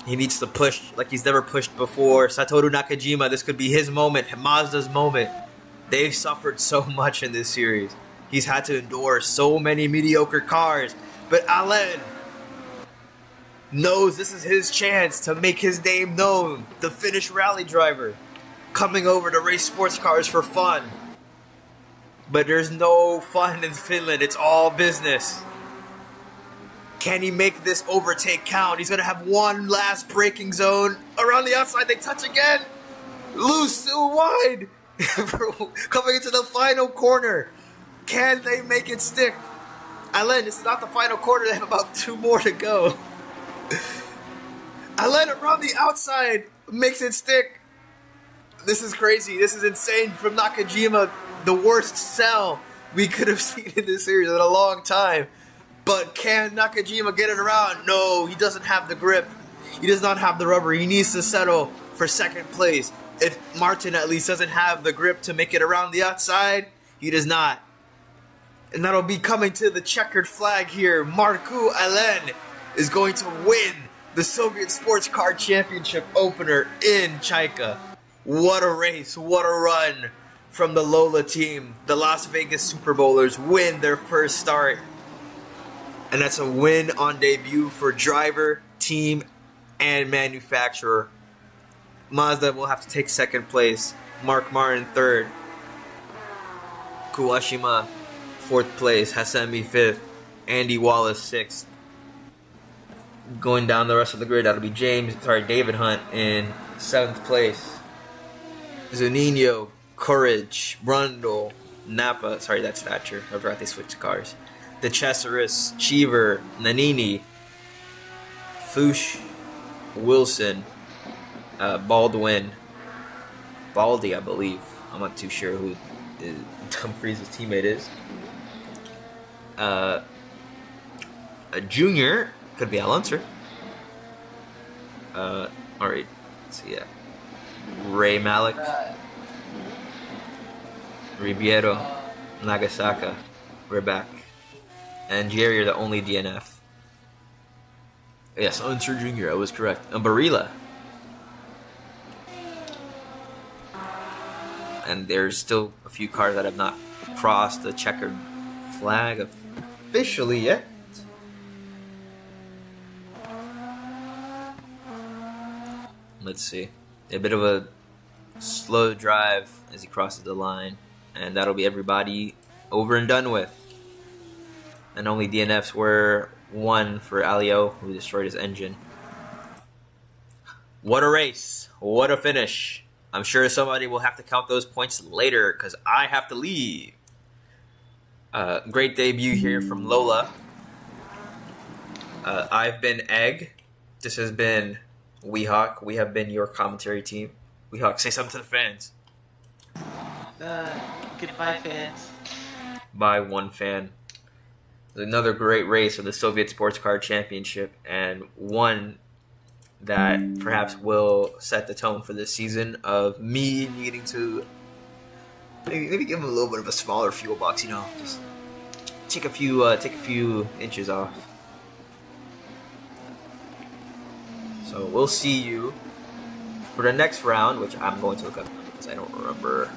He needs to push like he's never pushed before. Satoru Nakajima, this could be his moment, Mazda's moment. They've suffered so much in this series. He's had to endure so many mediocre cars. But Alain knows this is his chance to make his name known. The Finnish rally driver. Coming over to race sports cars for fun. But there's no fun in Finland. It's all business. Can he make this overtake count? He's going to have one last braking zone. Around the outside, they touch again. Loose, too wide. Coming into the final corner. Can they make it stick? Alain, this is not the final quarter. They have about 2 more to go. Alain around the outside makes it stick. This is crazy. This is insane from Nakajima. The worst sell we could have seen in this series in a long time. But can Nakajima get it around? No, he doesn't have the grip. He does not have the rubber. He needs to settle for second place. If Martin at least doesn't have the grip to make it around the outside, he does not. And that'll be coming to the checkered flag here. Marco Alain is going to win the Soviet Sports Car Championship opener in Chayka. What a race, what a run from the Lola team. The Las Vegas Super Bowlers win their first start. And that's a win on debut for driver, team, and manufacturer. Mazda will have to take second place. Mark Martin third. Kuwashima 4th place, Hassami 5th, Andy Wallace 6th. Going down the rest of the grid, that'll be David Hunt in 7th place. Zunino, Courage, Brundle, Napa, that's Thatcher, I forgot they switched cars. The Cesaris, Cheever, Nanini, Fuchs, Wilson, Baldwin, Baldy, I believe. I'm not too sure who Dumfries' teammate is. A junior could be Alonso. Alright, let's see. Ray Malik, Ribeiro, Nagasaka. We're back. And Jerry, you're the only DNF. Yes, Unsur Jr., I was correct. And Barilla. And there's still a few cars that have not crossed the checkered flag officially yet. Let's see. A bit of a slow drive as he crosses the line. And that'll be everybody over and done with. And only DNFs were one for Alio, who destroyed his engine. What a race. What a finish. I'm sure somebody will have to count those points later because I have to leave. Great debut here from Lola. I've been Egg. This has been Weehawk. We have been your commentary team. Weehawk, say something to the fans. Goodbye, fans. By one fan. Another great race for the Soviet Sports Car Championship, and one that perhaps will set the tone for this season of me needing to maybe give him a little bit of a smaller fuel box, just take a few inches off. So we'll see you for the next round, which I'm going to look up because I don't remember.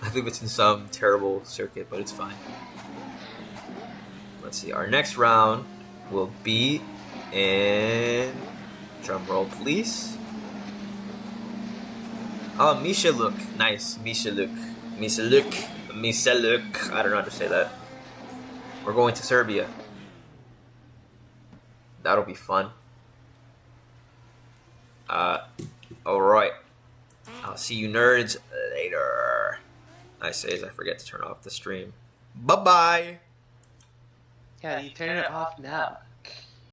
I think it's in some terrible circuit, but it's fine. Let's see. Our next round will be in... Drumroll, please. Oh, Mishaluk. Nice. Mishaluk. I don't know how to say that. We're going to Serbia. That'll be fun. Alright. I'll see you nerds later. I say as I forget to turn off the stream. Bye-bye. Yeah, you turn it off now.